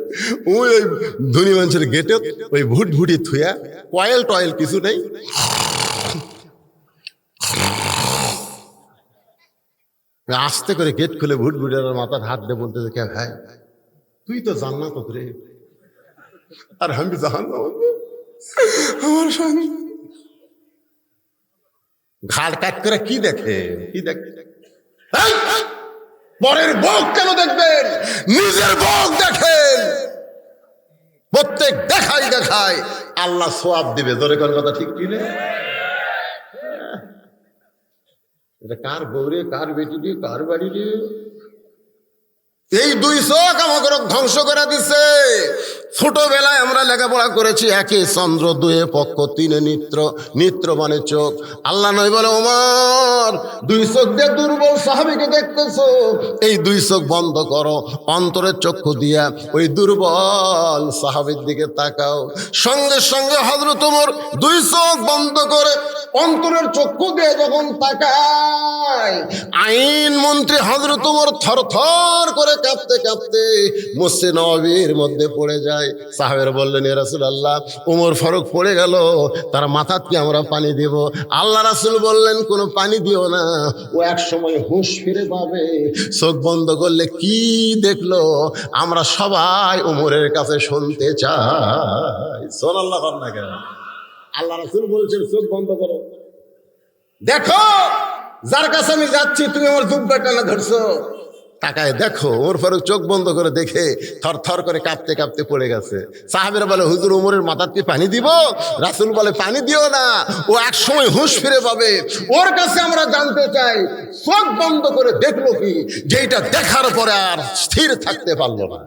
ওই ধনী মানুষের গেটে ওই ভুটভুটি থুয়া, কয়েল টয়েল কিছু নেই, আস্তে করে গেট খুলে ভুটভুটির মাথার হাত দিয়ে বলতেছে, কে ভাই তুই তো জান্নাত রে, আর আমি জাহান্নাম। আমার স্বামী ঘাড় কাট করে কি দেখে, কি দেখে? পরের বউ কেন দেখবেন, নিজের বউ দেখেন। প্রত্যেক দেখাই দেখায় আল্লাহ সওয়াব দিবে। জোরে কোন কথা ঠিক কি না? এটা কার বউরে, কার বেটি রে, কার বাড়ি রে? এই 2 চোখ আমাকে ধ্বংস করে দিছে। ছোটবেলায় আমরা লেখাপড়া করেছি, 1 চন্দ্র, 2 পক্ষ, 3 নেত্র। নেত্র মানে চোখ। আল্লাহ নবী বলে, ওমর 2 চোখ দিয়ে দুর্বল সাহাবীকে দেখতেছো, এই 2 চোখ বন্ধ করো, অন্তরের চক্ষু দিয়া ওই দুর্বল সাহাবীর দিকে তাকাও। সঙ্গে সঙ্গে হযরত ওমর 2 চোখ বন্ধ করে অন্তরের চক্ষু দিয়ে যখন তাকায়, আইন মন্ত্রী হযরত ওমর থরথর করে কাঁপতে কাঁপতে মসজিদ নববীর মধ্যে পড়ে যায়। সাহাবেরা বললেন, ইয়া রাসূলুল্লাহ, ওমর ফারুক পড়ে গেল, তার মাথাত কি আমরা পানি দেব? আল্লাহ রাসূল বললেন, কোনো পানি দিও না, ও এক সময় হুঁশ ফিরে পাবে। চোখ বন্ধ করলে কি দেখলো আমরা সবাই ওমরের কাছে শুনতে চাই। সুবহানাল্লাহ। না কেন আল্লাহ রাসূল বলছেন চোখ বন্ধ করো, দেখো যার কাছে আমি যাচ্ছি তুমি আমার জুব্বা টানা ধরছো, তাকায় দেখো। ওমর ফারুক চোখ বন্ধ করে দেখে থর থর করে কাঁপতে কাঁপতে পড়ে গেছে। সাহাবীরা বলে, হুজুর ওমরের মাথার কি পানি দিব? রাসূল বলে, পানি দিও না, ও এক সময় হুঁশ ফিরে পাবে, ওর কাছে আমরা জানতে চাই চোখ বন্ধ করে দেখলো কি, যেটা দেখার পরে আর স্থির থাকতে পারলো না।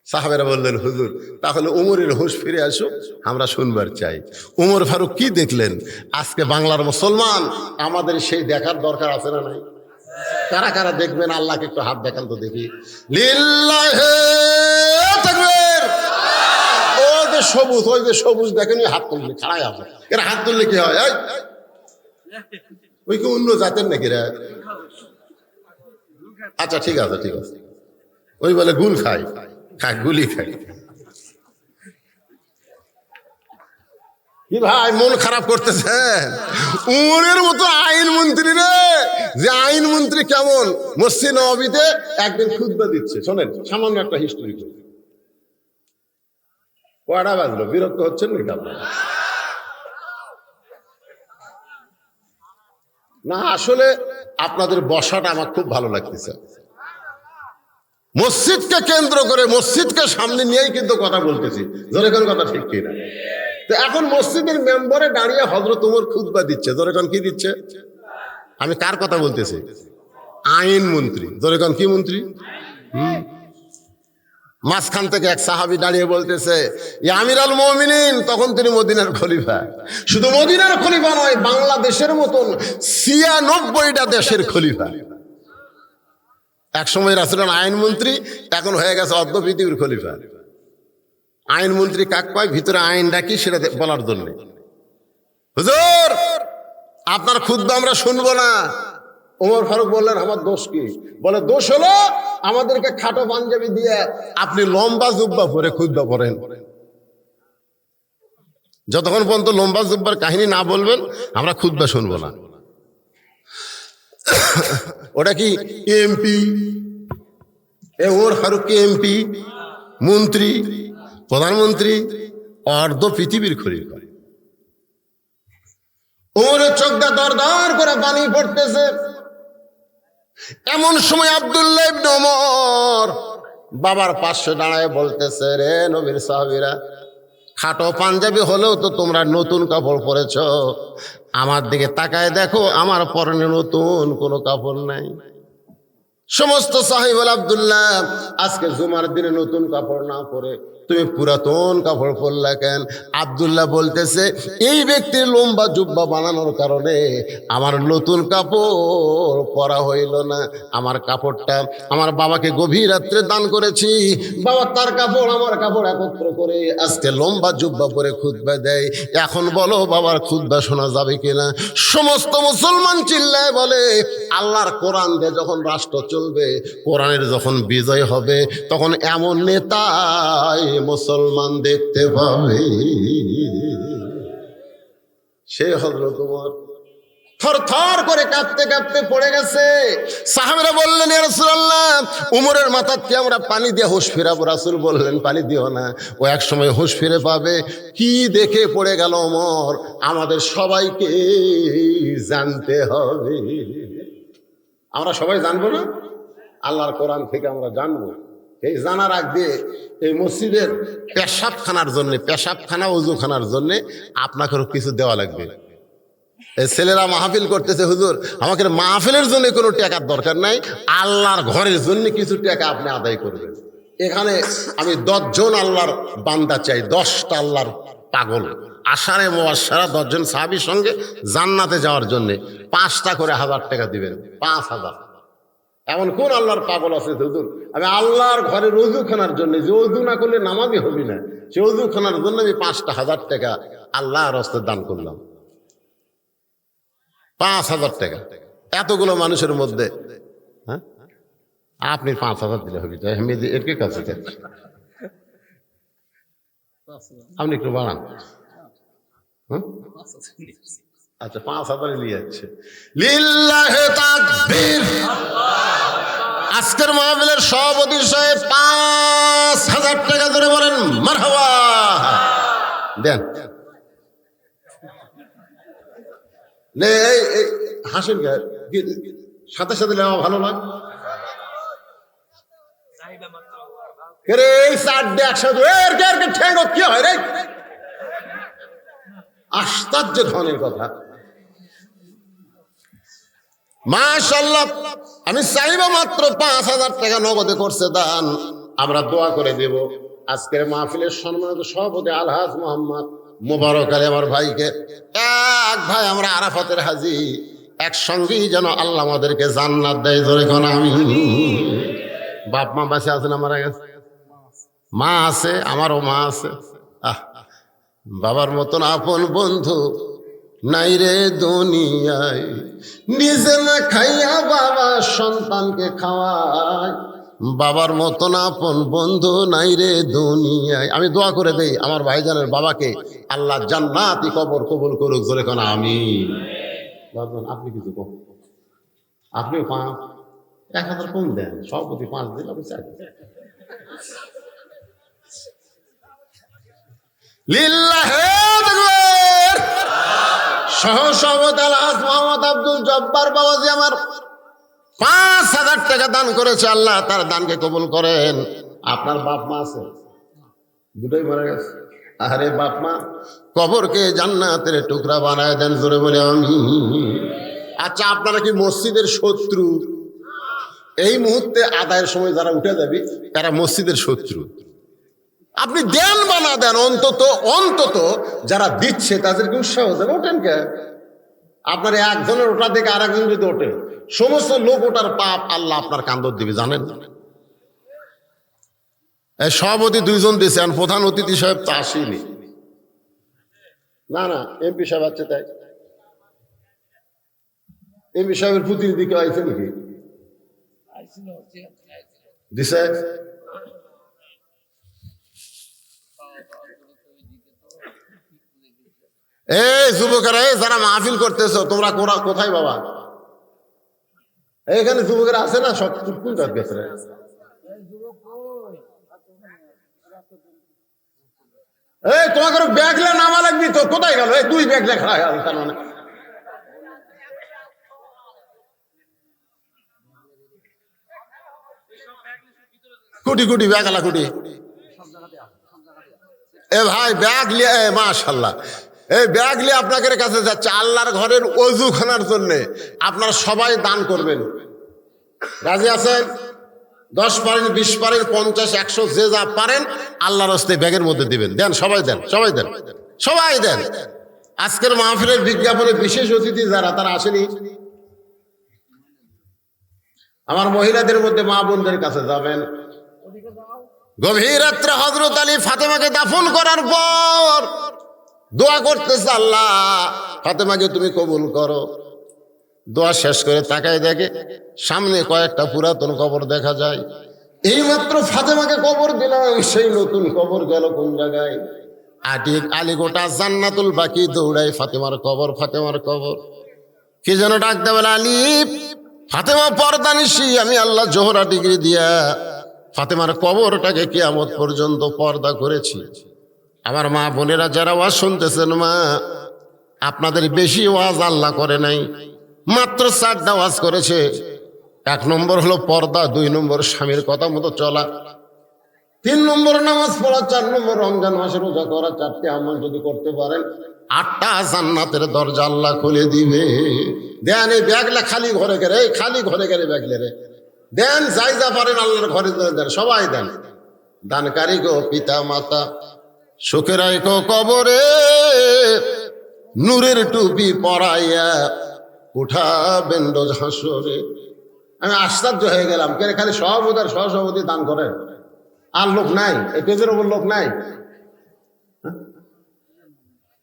সাহাবেরা বললেন, হুজুর তাহলে ওমরের হুঁশ ফিরে আসুক, আমরা শুনবার চাই। ওমর ফারুক কি দেখলেন? আজকে বাংলার মুসলমান আমাদের সেই দেখার দরকার আছে না নাই? কারা কারা দেখবেন আল্লাহকে একটু হাত দেখান তো দেখি। লিল্লাহে তাকবীর। ওই যে সবুজ, ওই যে সবুজ দেখেন, হাত তুললে খাড়াই আছে, এরা হাত তুললে কি হয়? ওই কি অন্য জাতের নাকি রে? আচ্ছা ঠিক আছে, ঠিক আছে, ওই বলে গুল খায়, গুলি খাই। কি ভাই মন খারাপ করতেছে? উমরের মতো আইন মন্ত্রী রে, যে আইন মন্ত্রী কেমন, মসজিদ নববীতে একদিন খুতবা দিচ্ছে। শোনেন সামান্য একটা হিস্ট্রি। কয়টা বাজলো? বিরক্ত হচ্ছেন নাকি আপনারা? না আসলে আপনাদের বসাটা আমার খুব ভালো লাগতেছে। মসজিদকে কেন্দ্র করে, মসজিদকে সামনে নিয়েই কিন্তু কথা বলতেছি। জোরে কোন কথা ঠিক কিনা? তো এখন মসজিদের মেম্বারে দাঁড়িয়ে হযরত ওমর খুতবা দিচ্ছে। জোরে কোন কি দিচ্ছে? আমি কার কথা বলতেছি? আইন মন্ত্রী। জোরে কোন কি মন্ত্রী? মাঝখান থেকে এক সাহাবী দাঁড়িয়ে বলতেছে, ইয়া আমিরুল মুমিনিন। তখন তিনি মদিনার খলিফা। শুধু মদিনার খলিফা নয়, বাংলাদেশের মতন 96টা দেশের খলিফা। এক সময় রাসূলের আইনমন্ত্রী, এখন হয়ে গেছে অর্ধ পৃথিবীর খলিফা। আইনমন্ত্রী কাক পায়, ভিতরে আইনটা কি সেটা বলার জন্য। হুজুর আপনার খুতবা আমরা শুনবো না। ওমর ফারুক বললেন, আমার দোষ কি? বলে, দোষ হলো আমাদেরকে খাটো পাঞ্জাবি দিয়ে আপনি লম্বা জুব্বা পরে খুতবা পড়েন। যতক্ষণ পর্যন্ত লম্বা জুব্বার কাহিনী না বলবেন আমরা খুতবা শুনবো না। ওটা কি এমপি? ওমর ফারুক কি এমপি, মন্ত্রী, প্রধানমন্ত্রী, অর্ধ পৃথিবীর খলিফা? ওমরের চোখটা দর দর করে পানি পড়তেছে। এমন সময় আব্দুল্লাহ ইবনে ওমর বাবার পাশে দাঁড়ায় বলতেছে, রে নবীর সাহাবীরা, খাটো পাঞ্জাবি হলেও তো তোমরা নতুন কাপড় পরেছ, আমার দিকে তাকায় দেখো, আমার পরনে নতুন কোনো কাপড় নাই। সমস্ত সাহিবুল আব্দুল্লাহ, আজকে জুমার দিনে নতুন কাপড় না পরে তুমি পুরাতন কাপড় পরলা কেন? আব্দুল্লাহ বলতেছে, এই ব্যক্তির লম্বা জুব্বা বানানোর কারণে আমার নতুন কাপড় পরা হইল না। আমার কাপড়টা আমার বাবাকে গভীর রাত্রে দান করেছি, বাবা তার কাপড় আমার কাপড় একত্র করে আজকে লম্বা জুব্বা পরে খুতবা দেয়। এখন বলো বাবার খুতবা শোনা যাবে কিনা? সমস্ত মুসলমান চিল্লায় বলে, আল্লাহর কোরআন দিয়ে যখন রাষ্ট্র চলবে, কোরআনের যখন বিজয় হবে, তখন এমন নেতাই মুসলমান দেখতে পাবে। সে হযরত ওমর থর থর করে কাঁপতে কাঁপতে পড়ে গেছে। সাহাবীরা বললেন, ইয়া রাসূলুল্লাহ, উমরের মাথার কি আমরা পানি দিয়ে হুঁশ ফিরাবো? রাসূল বললেন, পানি দিও না, ও এক সময় হুঁশ ফিরে পাবে। কি দেখে পড়ে গেল ওমর, আমাদের সবাইকে জানতে হবে। আমরা সবাই জানবো না? আল্লাহর কোরআন থেকে আমরা জানবো। এই জানার আগ দিয়ে এই মসজিদের পেশাবখানার জন্য, পেশাবখানা ওযুখানার জন্য আপনাকেও কিছু দেওয়া লাগবে। এই ছেলেরা মাহফিল করতেছে, হুজুর আমাকে মাহফিলের জন্য কোনো টাকার দরকার নাই, আল্লাহর ঘরের জন্য কিছু টাকা আপনি আদায় করবেন। এখানে আমি 10 জন আল্লাহর বান্দা চাই, 10টা আল্লাহর পাগল, আশারে মুবাশশারা 10 জন সাহাবীর সঙ্গে জান্নাতে যাওয়ার জন্য 5টা করে 1000 টাকা দিবেন। 5000। এমন কোন আল্লাহর পাগল আছে হুজুর, আমি আল্লাহর ঘরের ওযুখানার জন্য, যে ওযু না করলে নামাজই হবি না, সে ওযুখানার জন্য আমি 5টা 1000 টাকা আল্লাহর রাস্তায় দান করলাম। 5000 টাকা এতগুলো মানুষের মধ্যে, হ্যাঁ আপনি 5000 দিলে হবে? এর কি কাছে আপনি একটু বাড়ান। আচ্ছা 5000 নিয়ে যাচ্ছে। লিল্লাহি তাকবীর। আজকের মাহফিলের সভাপতি সাহেব 5000 টাকা ধরে বলেন মারহাবা দেন। হাসেন সাথে সাথে নেওয়া ভালো না? কি হয় রে? আশ্চর্য ধরনের কথা। মাশাআল্লাহ, আমি চাইবা মাত্র 5000 টাকা নগদে করছে দান। আমরা দোয়া করে দেব আজকের মাহফিলের সম্মানিত সভাপতি আলহাজ মোহাম্মদ মোবারক আলী আমার ভাইকে। এক ভাই আমরা আরাফাতের হাজি, একসঙ্গেই যেন আল্লাহ আমাদেরকে জান্নাত দেয়। জোরে কোন আমিন। বাপ মা বাঁচে আছে না মারা গেছে? মা আছে, আমারও মা আছে। বাবার মতন আপন বন্ধু নাই রে দুনিয়ায়, নিজে না খাইয়া বাবা সন্তানকে খাওয়ায়। বাবার মতন আপন বন্ধু নাই রে দুনিয়ায়। আমি দোয়া করে দেই আমার ভাইজানের বাবাকে আল্লাহ জান্নাতি কবর কবুল করুক। জোরে কোন আমিন। আপনি কিছু কম, আপনিও 1000 কম দেন, সভাপতি 5 দিন, আপনি 4 দিন। লিল্লাহি তাকবীর। সহ-সভাপতি আলহাজ মোহাম্মদ আব্দুল জব্বার বাবাজি আমার 5000 টাকা দান করেছে। আল্লাহ তার দানকে কবুল করেন। আপনার বাপ মা আছে? দুটোই মারা গেছে। আরে বাপ মা কবরকে জান্নাতের টুকরা বানায় দেন। জোরে বলে আমি। আচ্ছা আপনারা কি মসজিদের শত্রু? এই মুহূর্তে আদায়ের সময় যারা উঠে যাবে তারা মসজিদের শত্রু। আপনি দেন বা না দেন, অন্তত অন্তত যারা দিচ্ছে তাদেরকে উৎসাহ দেন। ওঠেন কে? আপনার একজনের ওটা থেকে আর একজন যদি ওঠে, সমস্ত লোক ওটার পাপ আল্লাহ আপনার কান্দর দিবে, জানেন? সভাপতি 2 জন দিয়েছে, আর প্রধান অতিথি সাহেব তো আসেনি। না না, এমপি সাহেব আছে, তাই এমপি সাহেবের প্রতিনিধি কেউ আইছে নাকি? দিছে? এই যুবকেরা, যারা মাহফিল করতেছো তোমরা কোথায় বাবা? এখানে যুবকেরা আছে না? সব কোন গেছে? এই তোমাকে ব্যাগলে নামা লাগবি তো, কোথায় গেল? এই 2 ব্যাগ লেখা তার মানে কোটি কোটি ব্যাগ আলা কোটি। এ ভাই ব্যাগ লিয়ে, মাশাআল্লাহ, এই ব্যাগ নিয়ে আপনাদের কাছে যাচ্ছে আল্লাহর ঘরের ওযুখানার জন্য। আপনারা সবাই দান করবেন, রাজি আছেন? 10 পারেন, 20 পারেন, 50, 100, যে যা পারেন আল্লাহর হস্তে ব্যাগের মধ্যে দিবেন। দেন, সবাই দেন, সবাই দেন, সবাই দেন। আজকের মাহফিলের বিজ্ঞাপনে বিশেষ অতিথি যারা, তারা আসেনি। আমার মহিলাদের মধ্যে মা বোনদের কাছে যাবেন। গভীর রাত্রে হযরত আলী ফাতেমাকে দাফন করার পর দোয়া করতেছে, আল্লাহ ফাতেমাকে তুমি কবুল করো। দোয়া শেষ করে তাকায় দেখে সামনে কয়েকটা পুরাতন কবর দেখা যায়। এইমাত্র ফাতেমাকে কবর দিলাম, সেই নতুন কবর গেল কোন জায়গায়? আটিক আলী গোটা জান্নাতুল বাকি দৌড়ায় ফাতেমার কবর, ফাতেমার কবর। কি যেন ডাক দেবে, আলী ফাতেমা পর্দা নিশি, আমি আল্লাহ জোহরা ডিগ্রি দিয়া ফাতেমার কবরটাকে কিয়ামত পর্যন্ত পর্দা করেছি। আমার মা বোনেরা যারা ওয়াজ শুনতেছেন, মা আপনাদের বেশি ওয়াজ আল্লাহ করে নাই, মাত্র 4টা ওয়াজ করেছে। 1 নম্বর হলো পর্দা, 2 নম্বর স্বামীর কথা মতো চলা, 3 নম্বর নামাজ পড়া, 4 নম্বর রমজান মাসে রোজা করা। 4টে আমল যদি করতে পারেন 8টা জান্নাতের দরজা আল্লাহ খুলে দিবে। দেন এই ব্যাগলা খালি ঘরে গেলে, খালি ঘরে গেলে ব্যাগলে রে দেন, যাই যা পারেন আল্লাহর ঘরে দেন, সবাই দেন। দানকারী গো পিতা মাতা, সুখে রাখো কবরে, নূরের টুপি পরাইয়া উঠাবেন রোজ হাসরে। আমি আশ্চর্য হয়ে গেলাম, কে খালি সভাপতি আর সহসভাপতি দান করেন, আর লোক নাই? এই পেজের ওপর লোক নাই?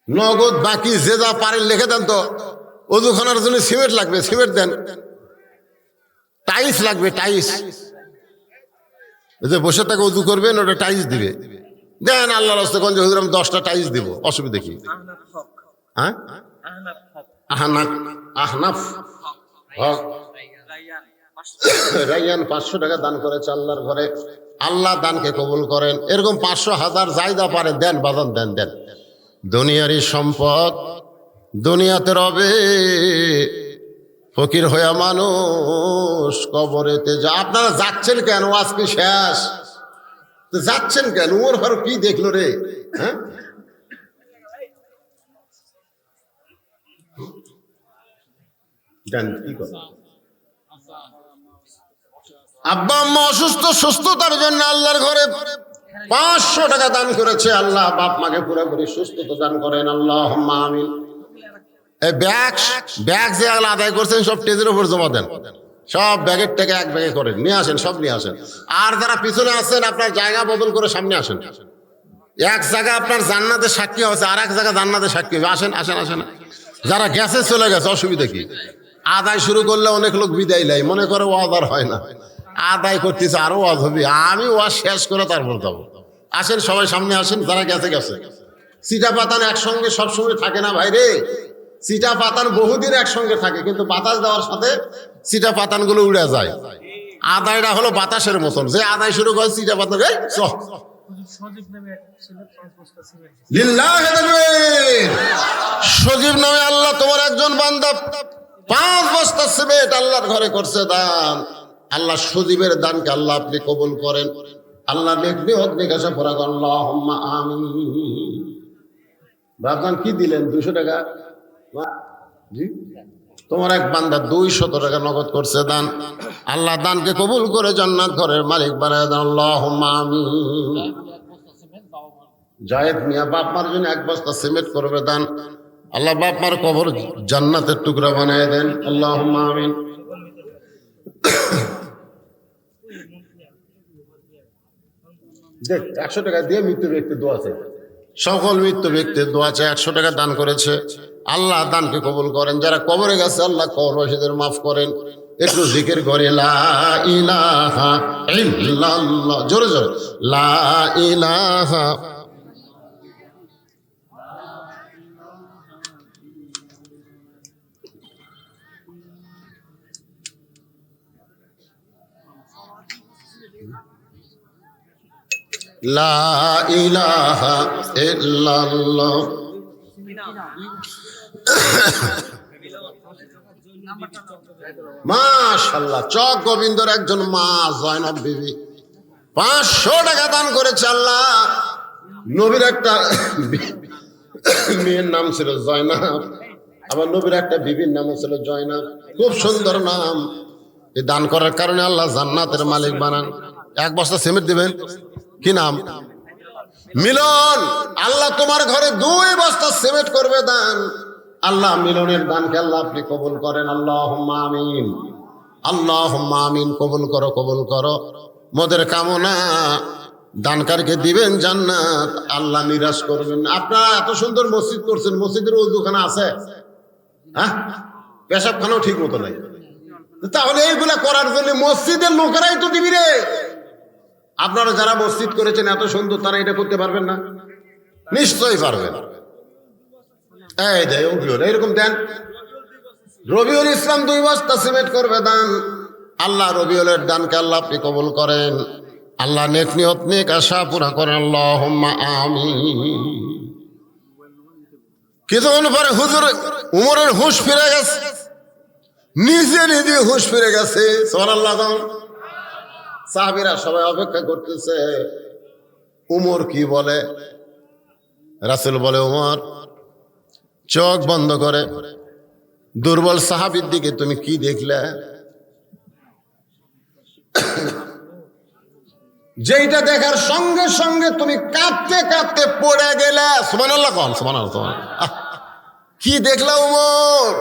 নগদ বাকি যে যা পারেন লিখে দেন। তো ওযুখানার জন্য সিমেন্ট লাগবে, সিমেন্ট দেন। টাইলস লাগবে, টাইলস, যে বসে থাকে উজু করবেন ওটা টাইলস দিবে, দেন। আল্লাহর রাস্তায় কোন যে হুজুর আমি 10টা টাইলস দিব, অসুবিধা কি? হ্যাঁ, আহনাফ হক রাইয়ান 500 টাকা দান করেছে আল্লাহর ঘরে। আল্লাহ দানকে কবুল করেন। এরকম 500, 1000 যাইদা পারে দেন, বাজান দেন, দেন। দুনিয়ারই সম্পদ দুনিয়াতে রবে, ফকির হইয়া মানুষ কবরেতে যা। আপনারা যাচ্ছেন কেন? আজকে শেষ, যাচ্ছেন কেন? ওর ঘর কি দেখলো রে? হ্যাঁ, কি করে? আব্বা আম্মা অসুস্থ, সুস্থতার জন্য আল্লাহর ঘরে 500 টাকা দান করেছে। আল্লাহ বাপ মাকে পুরোপুরি সুস্থতা দান করেন, আল্লাহুম্মা আমিন। এই ব্যাগ যে আদায় করছেন সব টেজের উপর জমা দেন, সব ব্যাগের থেকে এক ব্যাগে করেন, নিয়ে আসেন, সব নিয়ে আসেন। আর যারা পিছনে আছেন আপনার জায়গা বদল করে সামনে আসেন। এক জায়গা আপনার জান্নাতের সাক্ষী হচ্ছে, আর এক জায়গা জান্নাতের সাক্ষী হবে। আসেন, আসেন, আসেন। যারা গেছে চলে গেছে, অসুবিধা কি? আদায় শুরু করলে অনেক লোক বিদায় নেয়, মনে করে ওয়াজ আর হয় না। আদায় করতেছে, আরো ওয়াজ হবে। আমি ওয়াজ শেষ করে তারপর যাবো। আসেন, সবাই সামনে আসেন। যারা গেছে গেছে। চিটা পাতান একসঙ্গে সবসময় থাকে না ভাই রে। চিটা পাতান বহুদিন একসঙ্গে থাকে, কিন্তু বাতাস দেওয়ার সাথে চিটা পাতানগুলো উড়ে যায়। আদায়টা হলো বাতাসের মতন, যে আদায় শুরু করে চিটা পাতান সজীব নামে আল্লাহ তোমার একজন বান্দা 5 বস্তা সিমেন্ট আল্লাহর ঘরে করছে দান। আল্লাহ সজীবের দানকে আল্লাহ আপনি কবুল করেন। আল্লাহ দেখবে অগ্নিকাশা পড়া, আল্লাহুম্মা আমিন। বাপদান কি দিলেন? 200 টাকা। জি, তোমার এক বান্দা 200 টাকা নগদ করছে দান। আল্লাহ দানকে কবুল করে জান্নাত ঘরের মালিক বানায় দেন, আল্লাহুম্মা আমিন। জায়েদ মিয়া বাপ মার জন্য 1 বস্তা সিমেন্ট করবে দান। আল্লাহ বাপ মার কবর জান্নাতের টুকরা বানায় দেন, আল্লাহুম্মা আমিন। 100 টাকা দিয়ে মৃত্যু ব্যক্তি দোয়া চাই, সকল মৃত্যু ব্যক্তির দোয়া চাই। 100 টাকা দান করেছে, আল্লাহ দানকে কবুল করেন। যারা কবরে গেছে আল্লাহ কবরবাসীদের মাফ করেন। একটু জিকির করে লা ইলাহা ইল্লাল্লাহ, জোরে জোরে লা ইলাহা। লা ইলাহা ইল্লাল্লাহ। মাশাআল্লাহ, চক গোবিন্দর একজন মা জয়নব বিবি 500 টাকা দান করেছে। আল্লাহ নবীর একটা মেয়ের নাম ছিল জয়নব, আবার নবীর একটা বিবির নাম ছিল জয়নব, খুব সুন্দর নাম। এই দান করার কারণে আল্লাহ জান্নাতের মালিক বানান। 1 বস্তা সিমেন্ট দিবেন, কি নাম? মিলন। আল্লাহ তোমার ঘরে 2 বস্তা সিমেন্ট করবে দান। আল্লাহ মিলনের দানকে আল্লাহ আপনি কবুল করেন। আল্লাহুম্মা আমিন, আল্লাহুম্মা আমিন। কবুল করো, কবুল করো। মোদের কামনা দানকারকে দিবেন জান্নাত, আল্লাহ নিরাশ করবেন না। আপনারা এত সুন্দর মসজিদ করছেন, মসজিদের ওযুখানা আছে? হ্যাঁ, পেশাবখানাও ঠিক মতো নাই। তাহলে এইগুলা করার জন্য মসজিদের লোকেরাই তো দিবি রে। আপনারা যারা মসজিদ করেছেন এত সুন্দর, তারা এটা করতে পারবেন না? নিশ্চয়ই পারবেন। এই দেয় এরকম দেন। রবিউল ইসলাম 2 বস্তা সিমেন্ট করবে দান। আল্লাহ রবিউলের দানকে আল্লাহ আপনি কবুল করেন। আল্লাহ নেক নিয়ত নেক আশা পুরা করেন। আল্লাহুম্মা আমিন। কিছুক্ষণ পরে হুজুর উমরের হুঁশ ফিরে গেছে, নিজে নিজে হুঁশ ফিরে গেছে। সুবহানাল্লাহ। সাহাবীরা সবাই অপেক্ষা করতেছে উমর কি বলে। রাসূল বলে, উমর চোখ বন্ধ করে দুর্বল সাহাবীর দিকে তুমি কি দেখলে? যেটা দেখার সঙ্গে সঙ্গে তুমি কাঁদতে কাঁদতে পড়ে গেলে। সুবহানাল্লাহ কোন, সুবহানাল্লাহ। কি দেখলা উমর?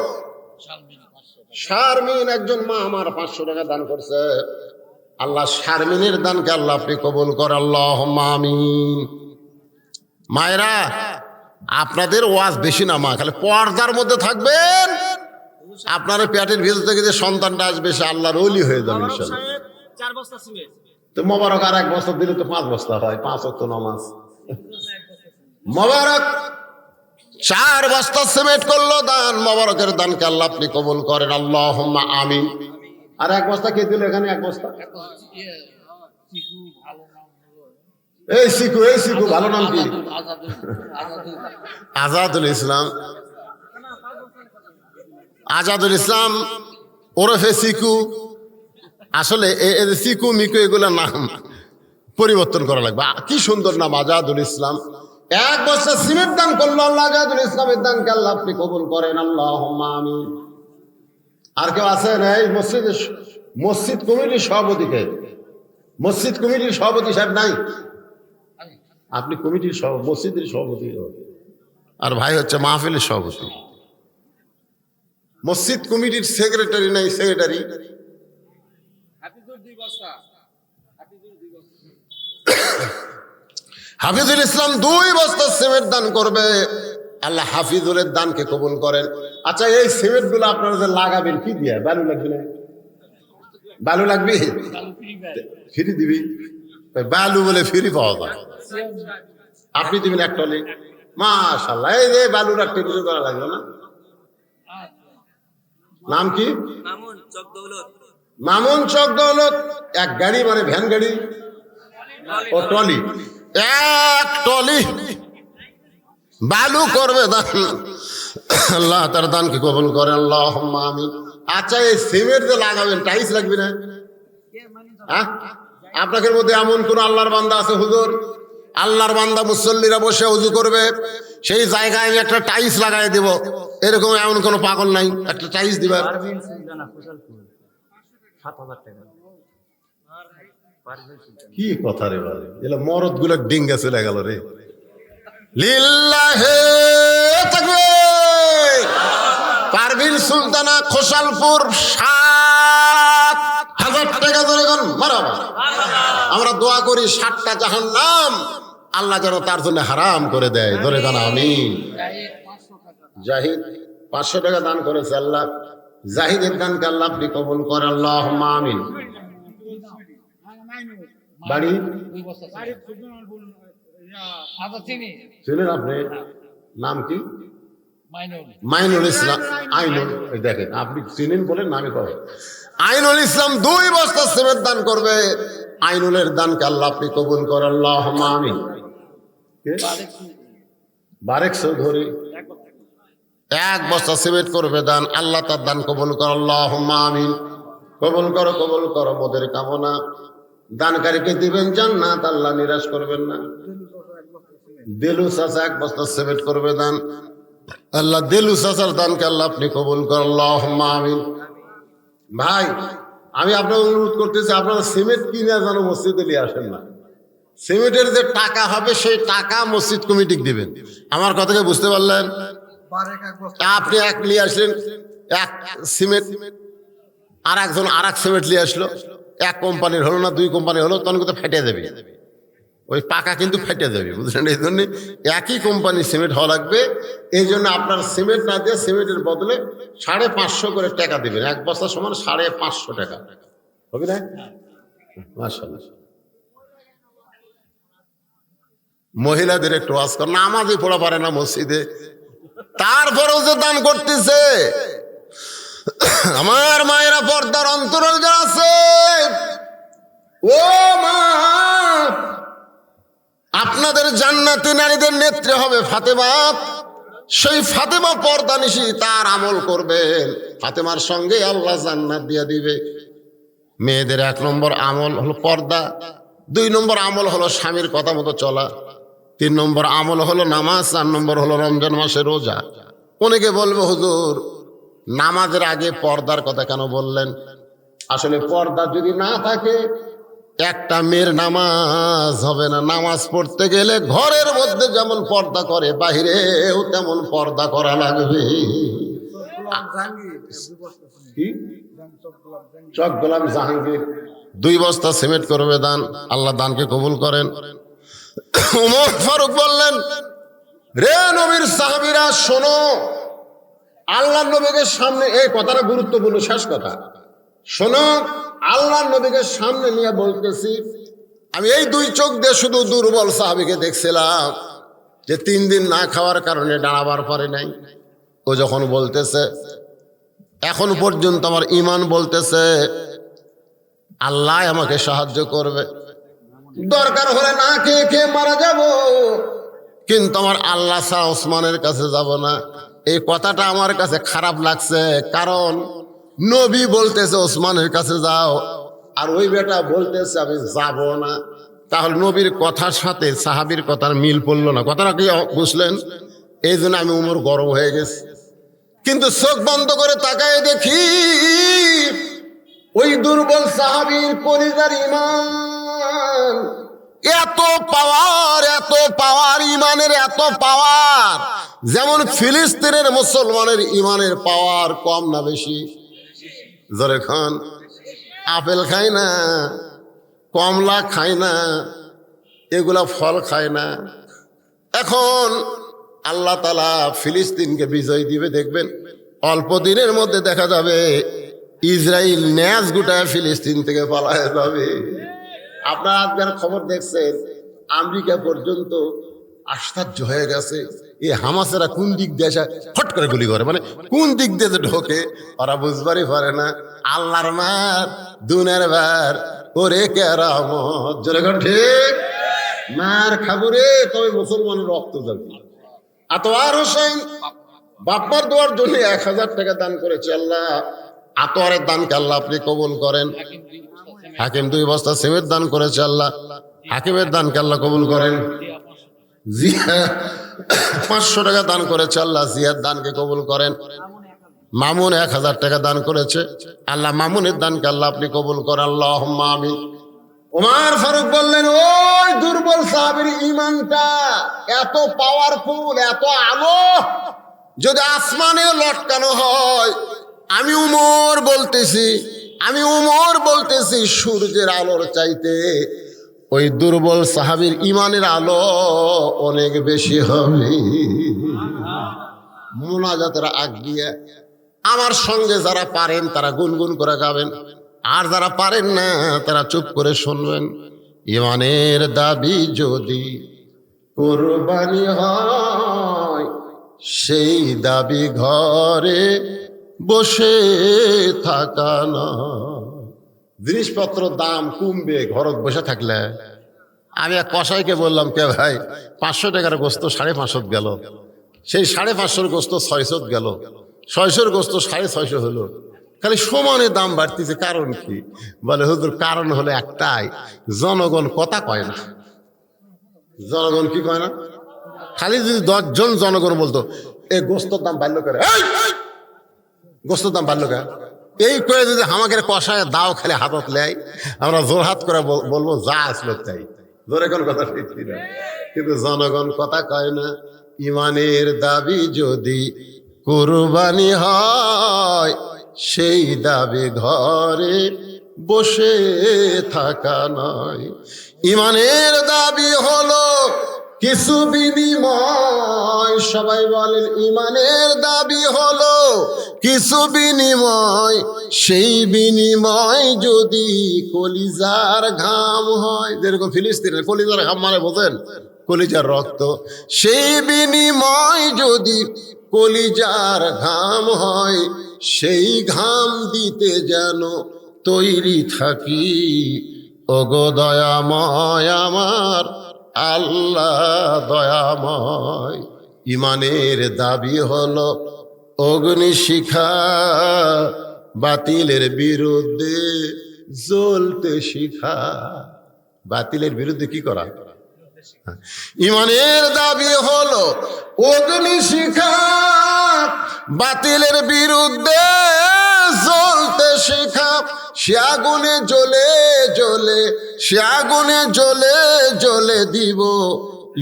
শারমিন একজন মা আমার 500 টাকা দান করছে। আল্লাহ শারমিনের দানকে আল্লাহ আপনি কবুল করেন। আল্লাহুম্মা আমিন। মায়েরা, আপনাদের ওয়াজ বেশি না, মা খালি পর্দার মধ্যে থাকবেন। আপনার পেটের ভিতর থেকে যে সন্তানটা আসবে সে আল্লাহর ওলি হয়ে যাবে ইনশাআল্লাহ। 4 বস্তা সিমেন্ট তো মোবারক আর 1 বস্তা দিলে তো 5 বস্তা হয়, 5 ওয়াক্ত নামাজ। মোবারক 4 বস্তা সিমেন্ট করলো দান। মোবারকের দানকে আল্লাহ আপনি কবুল করেন। আল্লাহুম্মা আমিন। আর 1 বস্তা কে দিল এখানে? 1 বস্তা এই শিখু, এই শিখু ভালো নাম কি? আজাদুল ইসলাম। আজাদুল ইসলাম ওরফে শিকু। আসলে শিকু মিকু এগুলো নাম পরিবর্তন করা লাগবে। কি সুন্দর নাম, আজাদুল ইসলাম। 1 বস্তা সিমেন্ট দান করলো আল্লাহ। আজাদুল ইসলামের দানকে আল্লাহ আপনি কবুল করেন। আল্লাহুম্মা আমিন। আর কেউ আছেন? এই মসজিদ কমিটির সভাপতিকে, মসজিদ কমিটির সভাপতি সাহেব নাই? আপনি কমিটির মসজিদের সভাপতি, আর ভাই হচ্ছে মাহফিলের সভাপতি। মসজিদ কমিটির সেক্রেটারি নাই? সেক্রেটারি হাফিজুল ইসলাম 2 বস্তা সিমেন্ট দান করবে। আল্লাহ হাফিজুলের দানকে কবুল করেন। আচ্ছা, এই সিমেন্ট গুলো আপনারা যে লাগাবেন কি দিয়ে? বালু লাগবে না? বালু লাগবে? ফ্রি দিবি? বালু বলে ফ্রি পাওয়া যায়। আপনি দিবেন 1 টলি? মাশাআল্লাহ। এই যে বালুর একটা কিছু করা লাগবে না? নাম কি? মামুন চক দৌলত। মামুন চক দৌলত। 1 গাড়ি মানে ভ্যান গাড়ি ও টলি, 1 টলি বালু করবে দান। আল্লাহ তার দানকে কবুল করেন। আল্লাহুম্মা আমিন। আচ্ছা, এই সিমেন্ট যে লাগাবেন টাইলস লাগবে না? হ্যাঁ, আপনাদের মধ্যে এমন কোন আল্লাহর বান্দা আছে? হুজুর, আল্লাহর বান্দা মুসল্লিরা বসে ওযু করবে, সেই জায়গায় আমি একটা টাইলস লাগাই দেব, এরকম এমন কোন পাগল নাই? একটা টাইলস দিবার। 7,000 টাকা। কি কথা রে ভাই, এলা মরদ গুলো ডিঙ্গা চলে গেল রে। লিল্লাহে তাকবীর। পারভিন সুলতানা খোসালপুর 7,000 টাকা ধরে গেল। মারহাবা। আমরা দোয়া করি 7টা জাহান্নাম আল্লাহ যেন তার জন্য হারাম করে দেয়। ধরে গান আমিন। জাহিদ 500 টাকা দান করেছে আল্লাহ। জাহিদের দানকে আল্লাহ আপনি কবুল করেন। আল্লাহুম্মা আমিন। বাড়ি ছিলেন আপনি? নাম কি? মাইনুল ইসলাম। আইনুল, দেখেন আপনি চিনেন বলেন নামে কবে। আইনুল ইসলাম 2 বস্তা সিমেন্ট দান করবে। আইনুলের দানকে আল্লাহ আপনি কবুল করেন। আল্লাহুম্মা আমিন। বারেক চৌধুরী এক বস্তা সিমেন্ট করবে দান, আল্লাহ তার দান কবুল করো, আল্লাহুম্মা আমিন। কবুল করো মোদের কামনা। দানকারীকে দিবেন জান্নাত, আল্লাহ নিরাশ করবেন না। দেলু চাচা এক বস্তা সিমেন্ট করবে দান, আল্লাহ দেলু চাচার দানকে আল্লাহ আপনি কবুল করো, আল্লাহুম্মা আমিন। ভাই আমি আপনার অনুরোধ করতেছি, আপনারা সিমেন্ট কিনে যেন মসজিদে নিয়ে আসেন না। সিমেন্টের যে টাকা হবে সেই টাকা মসজিদ কমিটিকে দিবেন। আমার কথাকে বুঝতে পারলেন? আপনি এক নিয়ে আসলেন এক সিমেন্ট, আর একজন আর এক সিমেন্ট নিয়ে আসলো, এক কোম্পানির হলো না দুই কোম্পানি হলো, তখন কিন্তু ফেটে দেবে, ওই পাকা কিন্তু ফেটে দেবে, বুঝলেন? এই জন্য একই কোম্পানির সিমেন্ট হওয়া লাগবে। এই জন্য আপনার সিমেন্ট না দিয়ে সিমেন্টের বদলে 550 করে টাকা দেবেন। এক বস্তা সমান 550 টাকা হবে না? মাশাআল্লাহ। মহিলাদের একটু ওয়াজ কর, নামাজই পড়া পারে না মসজিদে, তারপরেও যে দান করতেছে। আমার মায়েরা, পর্দার অন্তরাল যারা আছে, ও মা, আপনাদের জান্নাতি নারীদের নেত্রী হবে ফাতেমা। সেই ফাতেমা পর্দানিশী, তার আমল করবেন, ফাতেমার সঙ্গে আল্লাহ জান্নাত দিয়ে দিবে। মেয়েদের 1 নম্বর আমল হলো পর্দা, 2 নম্বর আমল হলো স্বামীর কথা মতো চলা, 3 নম্বর আমল হলো নামাজ, 4 নম্বর হলো রমজান মাসে রোজা। অনেকে বলবে হুজুর নামাজের আগে পর্দার কথা কেন বললেন? আসলে পর্দা যদি না থাকে একটা মেয়ের নামাজ হবে না। নামাজ পড়তে গেলে ঘরের মধ্যে যেমন পর্দা করে, বাহিরেও তেমন পর্দা করা লাগবে। চক গোলাম জাহাঙ্গীর 2 বস্তা সিমেন্ট করবে দান, আল্লাহ দানকে কবুল করেন। উমর ফারুক বললেন, রে নবীর সাহাবীরা শোনো, আল্লাহ নবীকে সামনে, এই কথাটা গুরুত্বপূর্ণ, শেষ কথা শোনো, আল্লাহ নবীকে সামনে নিয়ে বলতেছি, আমি এই 2 চোখ দিয়ে শুধু দুর্বল সাহাবীকে দেখছিলাম যে 3 দিন না খাওয়ার কারণে দাঁড়াবার পারে নাই। ও যখন বলতেছে এখন পর্যন্ত আমার ঈমান বলতেছে আল্লাহ আমাকে সাহায্য করবে, দরকার হলে না খেয়ে খেয়ে মারা যাব, কিন্তু আমার আল্লাহ ছাড়া ওসমানের কাছে যাব না। এই কথাটা আমার কাছে খারাপ লাগছে, কারণ নবী বলতেছে ওসমানের কাছে যাও, আর ওই বেটা বলতেছে আমি যাব না। তাহলে নবীর কথার সাথে সাহাবীর কথার মিল পড়লো না। কথাটা কি বুঝলেন? এই জন্য আমি উমর গরম হয়ে গেছি। কিন্তু চোখ বন্ধ করে তাকায় দেখি ওই দুর্বল সাহাবীর কলিজার ঈমান এত পাওয়ার, ঈমানের এত পাওয়ার, যেমন ফিলিস্তিনের মুসলমানের ঈমানের পাওয়ার কম না বেশি? জোরে খান। আপেল খায় না, কমলা খায় না, এগুলা ফল খায় না। এখন আল্লাহ তাআলা ফিলিস্তিনকে বিজয় দিবে, দেখবেন অল্প দিনের মধ্যে দেখা যাবে ইসরায়েল ন্যাজ গোটায় ফিলিস্তিন থেকে পালায় যাবে। আপনারা আজকের খবর দেখছেন, আমেরিকা পর্যন্ত আশ্চর্য হয়ে গেছে, এই হামাসেরা কোন দিক দিয়ে আসে ফট করে গুলি করে, মানে কোন দিক দিয়ে যে ঢোকে ওরা বুঝবারই পারে না। আল্লাহর মার দুনের বার ওরে কেরামত, জোরে কর ঠিক। মার খাবো রে, তবে মুসলমানের রক্ত যাবে। আতোয়ার হোসেন বাপ্পার দোয়ার জন্য 1000 টাকা দান করেছে আল্লাহ। আতোয়ারের দানকে আল্লাহ আপনি কবুল করেন। হাকিম 2 বস্তা সিমেন্ট দান করেছে আল্লাহ, হাকিমের দানকে আল্লাহ কবুল করেন। জিয়া 500 টাকা দান করেছে আল্লাহ, জিয়ার দানকে কবুল করেন। মামুন 1000 টাকা দান করেছে আল্লাহ, মামুনের দানকে আল্লাহ আপনি কবুল করেন, আল্লাহুম্মা আমিন। ওমর ফারুক বললেন, ওই দুর্বল সাহাবীর ঈমানটা এত পাওয়ারফুল, এত আলো, যদি আসমানে লটকানো হয়, আমি উমর বলতেছি সূর্যের আলোর চাইতে ওই দুর্বল সাহাবীর ঈমানের আলো অনেক বেশি হবে। মুনাজাতের আগ দিয়ে আমার সঙ্গে যারা পারেন তারা গুনগুন করে গাবেন, আর যারা পারেন না তারা চুপ করে শুনবেন। ঈমানের দাবি যদি কুরবানি হয়, সেই দাবি ঘরে বসে থাকা না। জিনিসপত্র দাম কমবে ঘরত বসে থাকলে। আমি এক কসাইকে বললাম, কে ভাই 500 টাকার গোস্ত 550 গেল, সেই 550 গোস্ত 600 গেল, 600 গোস্ত 650 হলো, খালি সমানে দাম বাড়তিছে, কারণ কি? বলে হুজুর কারণ হলো একটাই, জনগণ কথা কয় না। জনগণ কি কয় না? খালি যদি 10 জন জনগণ বলতো এই গোস্তর দাম বাড়লো করে, গোস্তর দাম বাড়লো কেন, এই করে যদি আমাকে কষায় দাও খালি হাতত লেয়, আমরা জোর হাত করে বলবো যা আসলো তাই। জোরে কোন কথা ঠিক না, কিন্তু জনগণ কথা কয় না। ইমানের দাবি যদি কুরবানি হয়, সেই দাবি ঘরে বসে থাকা নয়। ইমানের দাবি হলো কিছু বিনিময়, সবাই বলেন ইমানের দাবি হলো কিছু বিনিময়, সেই বিনিময় যদি কলিজার ঘাম হয়, যেরকম ফিলিস্তিনের কলিজার ঘাম মানে বোঝেন, কলিজার রক্ত, সেই বিনিময় যদি কলিজার ঘাম হয়, সেই ঘাম দিতে যেন তৈরি থাকি। ওগো দয়াময় আমার আল্লাহ দয়াময়। ইমানের দাবি হলো অগ্নিশিখা, বাতিলের বিরুদ্ধে জ্বলতে শিখা। বাতিলের বিরুদ্ধে কি করা? ইমানের দাবি হলো অগ্নিশিখা, বাতিলের বিরুদ্ধে জ্বলতে শেখা। সে আগুনে জ্বলে জ্বলে, সে আগুনে জ্বলে জ্বলে দিব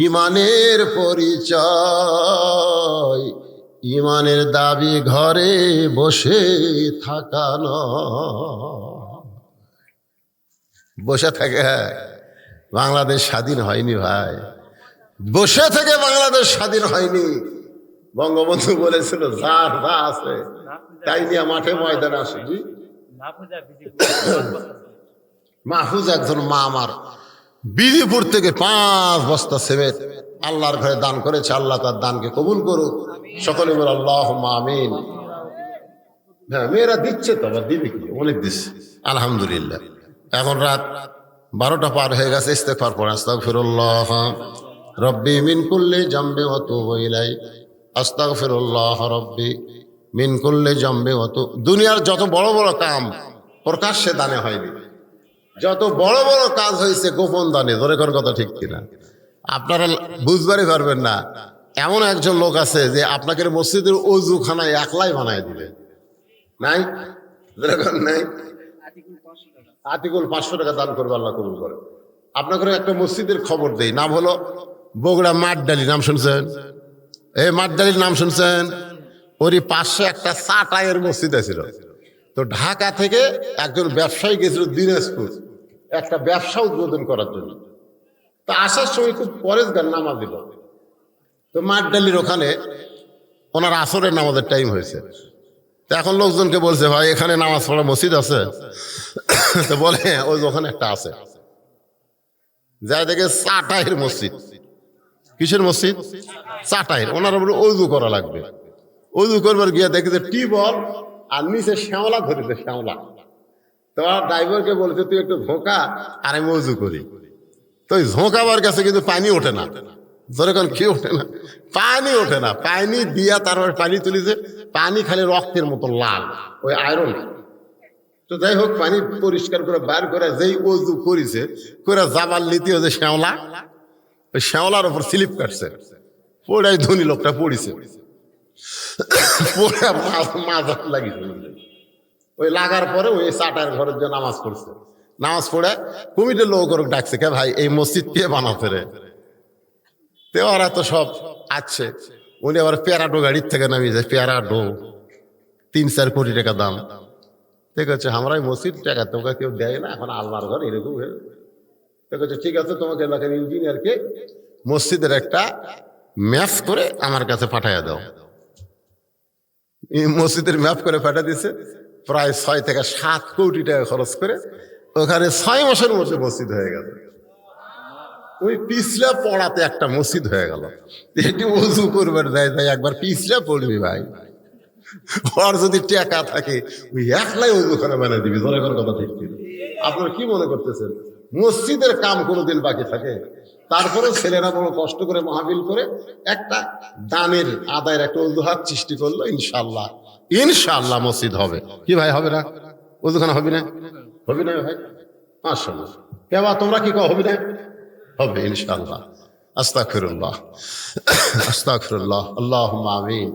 ইমানের পরিচয়। ইমানের দাবি ঘরে বসে থাকা নয়। বসে থাকে বাংলাদেশ স্বাধীন হয়নি ভাই, বসে থেকে বাংলাদেশ স্বাধীন হয়নি। বঙ্গবন্ধু বলেছিল যার যা আছে তাই নিয়ে মাঠে ময়দানে আসে। জি মাহফুজ একজন মা আমার বিধিপুর থেকে 5 বস্তা সিমেন্ট আল্লাহর ঘরে দান করেছে। আল্লাহ তার দানকে কবুল করুক, সকলে বলে আল্লাহুম্মা আমিন। হ্যাঁ, মেয়েরা দিচ্ছে তো, আবার দিবে কি, অনেক দিচ্ছে আলহামদুলিল্লাহ। এখন রাত 12টা পার হয়ে গেছে। ইস্তেগফার পড়ে আস্তাগফিরুল্লাহ রব্বি মিন কুল্লি জামবি ওয়া তুবু ইলাই, আস্তাগফিরুল্লাহ রব্বি মিন কুল্লি জামবি ওয়া তুবু। দুনিয়ার যত বড় বড় কাম প্রকাশ্যে দানে হয়নি, যত বড় বড় কাজ হয়েছে গোপন দানে। ধরে কোন কথা ঠিক কিনা? আপনারা বুঝবারই পারবেন না, এমন একজন লোক আছে যে আপনাকে মসজিদের অজুখানায় একলাই বানায় দিবে। নাই? নাই? আতিকুল 500 টাকা দান করবে, আল্লাহ কবুল করে। আপনাকে একটা মসজিদের খবর দেই, নাম হলো বগুড়া মাঠডালি। নাম শুনছেন? এই মাঠডালির নাম শুনছেন? ওরই পাশে একটা চাটাইয়ের মসজিদ ছিল। তো ঢাকা থেকে একজন ব্যবসায়ী গেছিল দিনাজপুর একটা ব্যবসা উদ্বোধন করার জন্য। তো আসার সময় খুব পরেশগার নামাজ দিল। তো মাঠডালির ওখানে ওনার আসরের নামাজের টাইম হয়েছে। তো এখন লোকজনকে বলছে ভাই এখানে নামাজ পড়ার মসজিদ আছে? তো বলে ওই ওখানে একটা আছে। যাই দেখে চাটাইয়ের মসজিদ। কিসের মসজিদ? চাটাইয়ের। ওনার উপরে অজু করা লাগবে। অজু করবার গিয়ে দেখে যে টিউবওয়েল আর নিচে শ্যাওলা ধরেছে, শ্যাওলা। তোমার ড্রাইভারকে বলছে তুই একটু ঝোঁকা আর আমি অজু করি। তো ওই ঝোঁকাবার কাছে কিন্তু পানি ওঠে না। ধরে কোন কি ওঠে না? পানি ওঠে না। পানি দিয়া তারপর পানি তুলিছে, পানি খালি রক্তের মতো লাল, ওই আয়রন। তো যাই হোক পানি পরিষ্কার করে বার করে যেই অজু করিছে করে জাবাল নিতে যে শ্যাওলা, ওই শ্যাওলার উপর স্লিপ কাটছে, পড়াই ধনী লোকটা পড়িছে, পড়ে মাথা লাগিয়েছে। ওই লাগার পরে ওই চাটার ঘরের যে নামাজ পড়ছে, নামাজ পড়ে কমিটির লোক ডাকছে, কে ভাই এই মসজিদ কে বানাতে রে? তো ওরা তো সব আছে। উনি আবার প্যারাডো গাড়ির থেকে নামিয়ে যায়, প্যারাডো 3-4 কোটি টাকা দাম। ঠিক আছে, আমরাই মসজিদ টাকা তোকে কেউ দেয় না, এখন আল্লাহর ঘর এরকম। ঠিক আছে, ঠিক আছে, তোমাকে এলাকার ইঞ্জিনিয়ারকে মসজিদের একটা ম্যাপ করে আমার কাছে পাঠাইয়া দাও। মসজিদের ম্যাপ করে পাঠিয়ে দিছে, প্রায় 6 থেকে 7 কোটি টাকা খরচ করে ওখানে 6 মাসের মধ্যে মসজিদ হয়ে গেল। ওই পিছলা পড়াতে একটা মসজিদ হয়ে গেল। এটি উজু করবার দেয়, তাই একবার পিছলা পড়বি ভাই, ওর যদি টাকা থাকে ওই একলাই উজু করে বানিয়ে দিবি। ধরে কোন কথা ঠিক ছিল? আপনারা কি মনে করতেছেন? মসজিদের কাম কোনোদিন বাকি থাকে? তারপরেও ছেলেরা বড় কষ্ট করে মাহফিল করে একটা দানের আদায়ের একটা অজুহাত সৃষ্টি করলো, ইনশাল্লাহ ইনশাল্লাহ মসজিদ হবে। কি ভাই, হবে না? অজুখানা হবে না? হবে না ভাই? মাশাআল্লাহ। কেবা তোমরা কি কও, হবে না? হবে ইনশাল্লাহ। আস্তাগফিরুল্লাহ আস্তাগফিরুল্লাহ। আল্লাহুম্মা আমিন।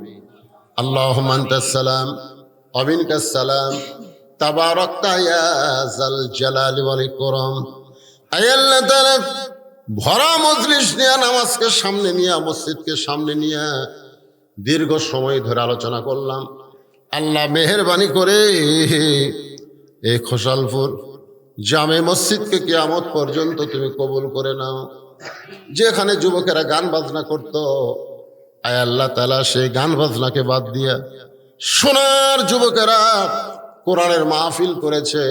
আল্লাহুম্মা আনতাস সালাম ওয়া মিনকাস সালাম তাবারাকতা ইয়া যাল জালালি ওয়াল ইকরাম। আয় আল্লাহ তাআলা, ভরা মজলিস নিয়ে, নামাজকে সামনে নিয়ে, মসজিদকে সামনে নিয়ে দীর্ঘ সময় ধরে আলোচনা করলাম। আল্লাহ মেহেরবানি করে এই খোসালপুর জামে মসজিদকে কিয়ামত পর্যন্ত তুমি কবুল করে নাও। যেখানে যুবকেরা গান বাজনা করত, আয় আল্লাহ তাআলা সেই গান বাজনাকে বাদ দিয়া সোনার যুবকেরা কোরআনের মাহফিল করেছে।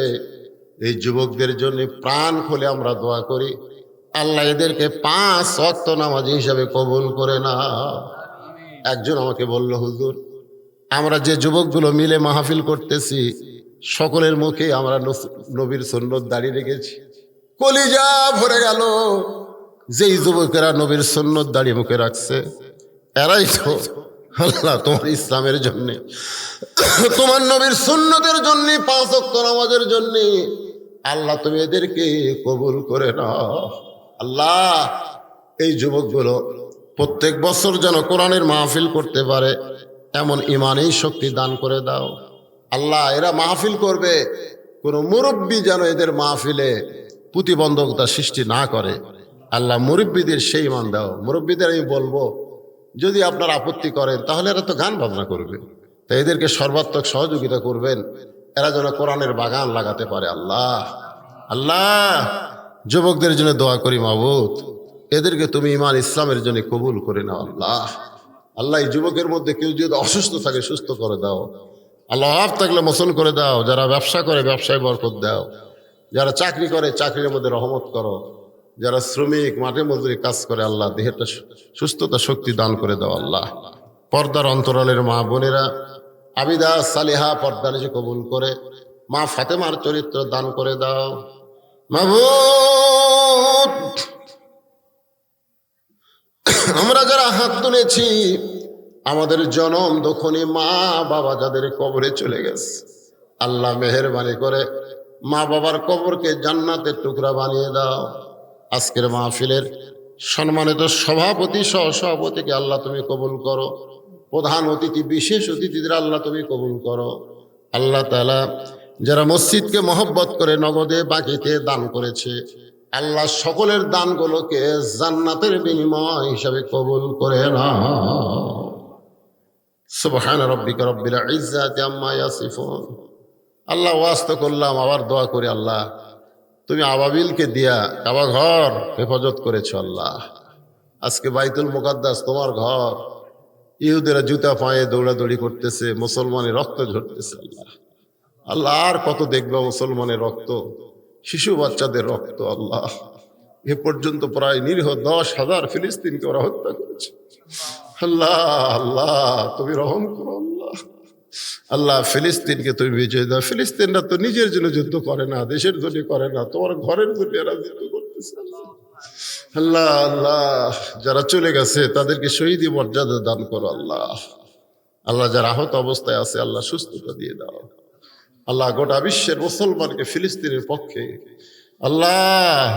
এই যুবকদের জন্য প্রাণ খুলে আমরা দোয়া করি, আল্লাহ এদেরকে 5 ওয়াক্ত নামাজি হিসাবে কবুল করে না। একজন আমাকে বলল, হুজুর, আমরা যে যুবকগুলো মিলে মাহফিল করতেছি সকলের মুখে আমরা নবীর সুন্নত দাঁড়িয়ে রেখেছি। কলিজা ভরে গেল। যেই যুবকেরা নবীর সুন্নত দাঁড়িয়ে মুখে রাখছে, এরাই তো আল্লাহ তোমার ইসলামের জন্য, তোমার নবীর সুন্নতের জন্য, 5 ওয়াক্ত নামাজের জন্য আল্লাহ তুমি এদেরকে কবুল করে নাও। আল্লাহ এই যুবকগুলো প্রত্যেক বছর যেন কোরআনের মাহফিল করতে পারে এমন ইমানেই শক্তি দান করে দাও। আল্লাহ এরা মাহফিল করবে, কোনো মুরব্বী যেন এদের মাহফিলে প্রতিবন্ধকতা সৃষ্টি না করে। আল্লাহ মুরব্বীদের সেই ইমান দাও। মুরব্বীদের আমি বলবো, যদি আপনার আপত্তি করেন তাহলে এরা তো গান বাজনা করবে, তাই এদেরকে সর্বাত্মক সহযোগিতা করবেন, এরা যেন কোরআনের বাগান লাগাতে পারে। আল্লাহ আল্লাহ যুবকদের জন্য দোয়া করি, মাবুদ এদেরকে তুমি ইমান ইসলামের জন্য কবুল করে নাও। আল্লাহ আল্লাহ এই যুবকের মধ্যে কেউ যদি অসুস্থ থাকে সুস্থ করে দাও। আল্লাহ অভাব থাকলে মোচন করে দাও। যারা ব্যবসা করে ব্যবসায় বরকত দাও। যারা চাকরি করে চাকরির মধ্যে রহমত করো। যারা শ্রমিক মাঠে মজুরি কাজ করে আল্লাহ দেহেরটা সুস্থতা শক্তি দান করে দাও। আল্লাহ পর্দার অন্তরালের মা বোনেরা আবিদা সালিহা পর্দা নিজে কবুল করে মা ফাতেমার চরিত্র দান করে দাও। মাবুদ আমরা যারা হাত তুলেছি, আমাদের জনম দখনে মা বাবা যাদের কবরে চলে গেছে, আল্লাহ মেহেরবানি করে মা বাবার কবরকে জান্নাতের টুকরা বানিয়ে দাও। আজকের মাহফিলের সম্মানিত সভাপতি সহ সভাপতিকে আল্লাহ তুমি কবুল করো। প্রধান অতিথি বিশেষ অতিথিদের আল্লাহ তুমি কবুল করো। আল্লাহ তাআলা যারা মসজিদকে মহব্বত করে নগদে বাকিতে দান করেছে, আল্লাহ সকলের দানগুলোকে জান্নাতের বিনিময় হিসাবে কবুল করে নাও। সুবহান রাব্বিকা রাব্বিল ইজ্জাতি আম্মা ইয়াসিফুন। আল্লাহ ওয়াস্তা করলাম, আবার দোয়া করি, আল্লাহ তুমি আবাবিলকে দিয়া কাবা ঘর হেফাজত করেছো। আল্লাহ আজকে বাইতুল মুকাদ্দাস তোমার ঘর, ইহুদেরা জুতা পায়ে দৌড়াদৌড়ি করতেছে, মুসলমানের রক্ত ঝরতেছে। আল্লাহ আল্লাহ আর কত দেখবে মুসলমানের রক্ত, শিশু বাচ্চাদের রক্ত। আল্লাহ এ পর্যন্ত প্রায় নিরীহ 10,000 ফিলিস্তিনকে ওরা হত্যা করেছে। আল্লাহ আল্লাহ তুমি রহম করো। আল্লাহ আল্লাহ ফিলিস্তিনকে তুমি বিজয় দাও। ফিলিস্তিনরা তো নিজের জন্য যুদ্ধ করে না, দেশের জন্য করে না, তোমার ঘরের জন্য এরা যুদ্ধ করতেছে। আল্লাহ আল্লাহ যারা চলে গেছে তাদেরকে শহীদি মর্যাদা দান করো। আল্লাহ আল্লাহ যারা আহত অবস্থায় আছে আল্লাহ সুস্থতা দিয়ে দাও। আল্লাহ গোটা বিশ্বের মুসলমানকে ফিলিস্তিনের পক্ষে আল্লাহ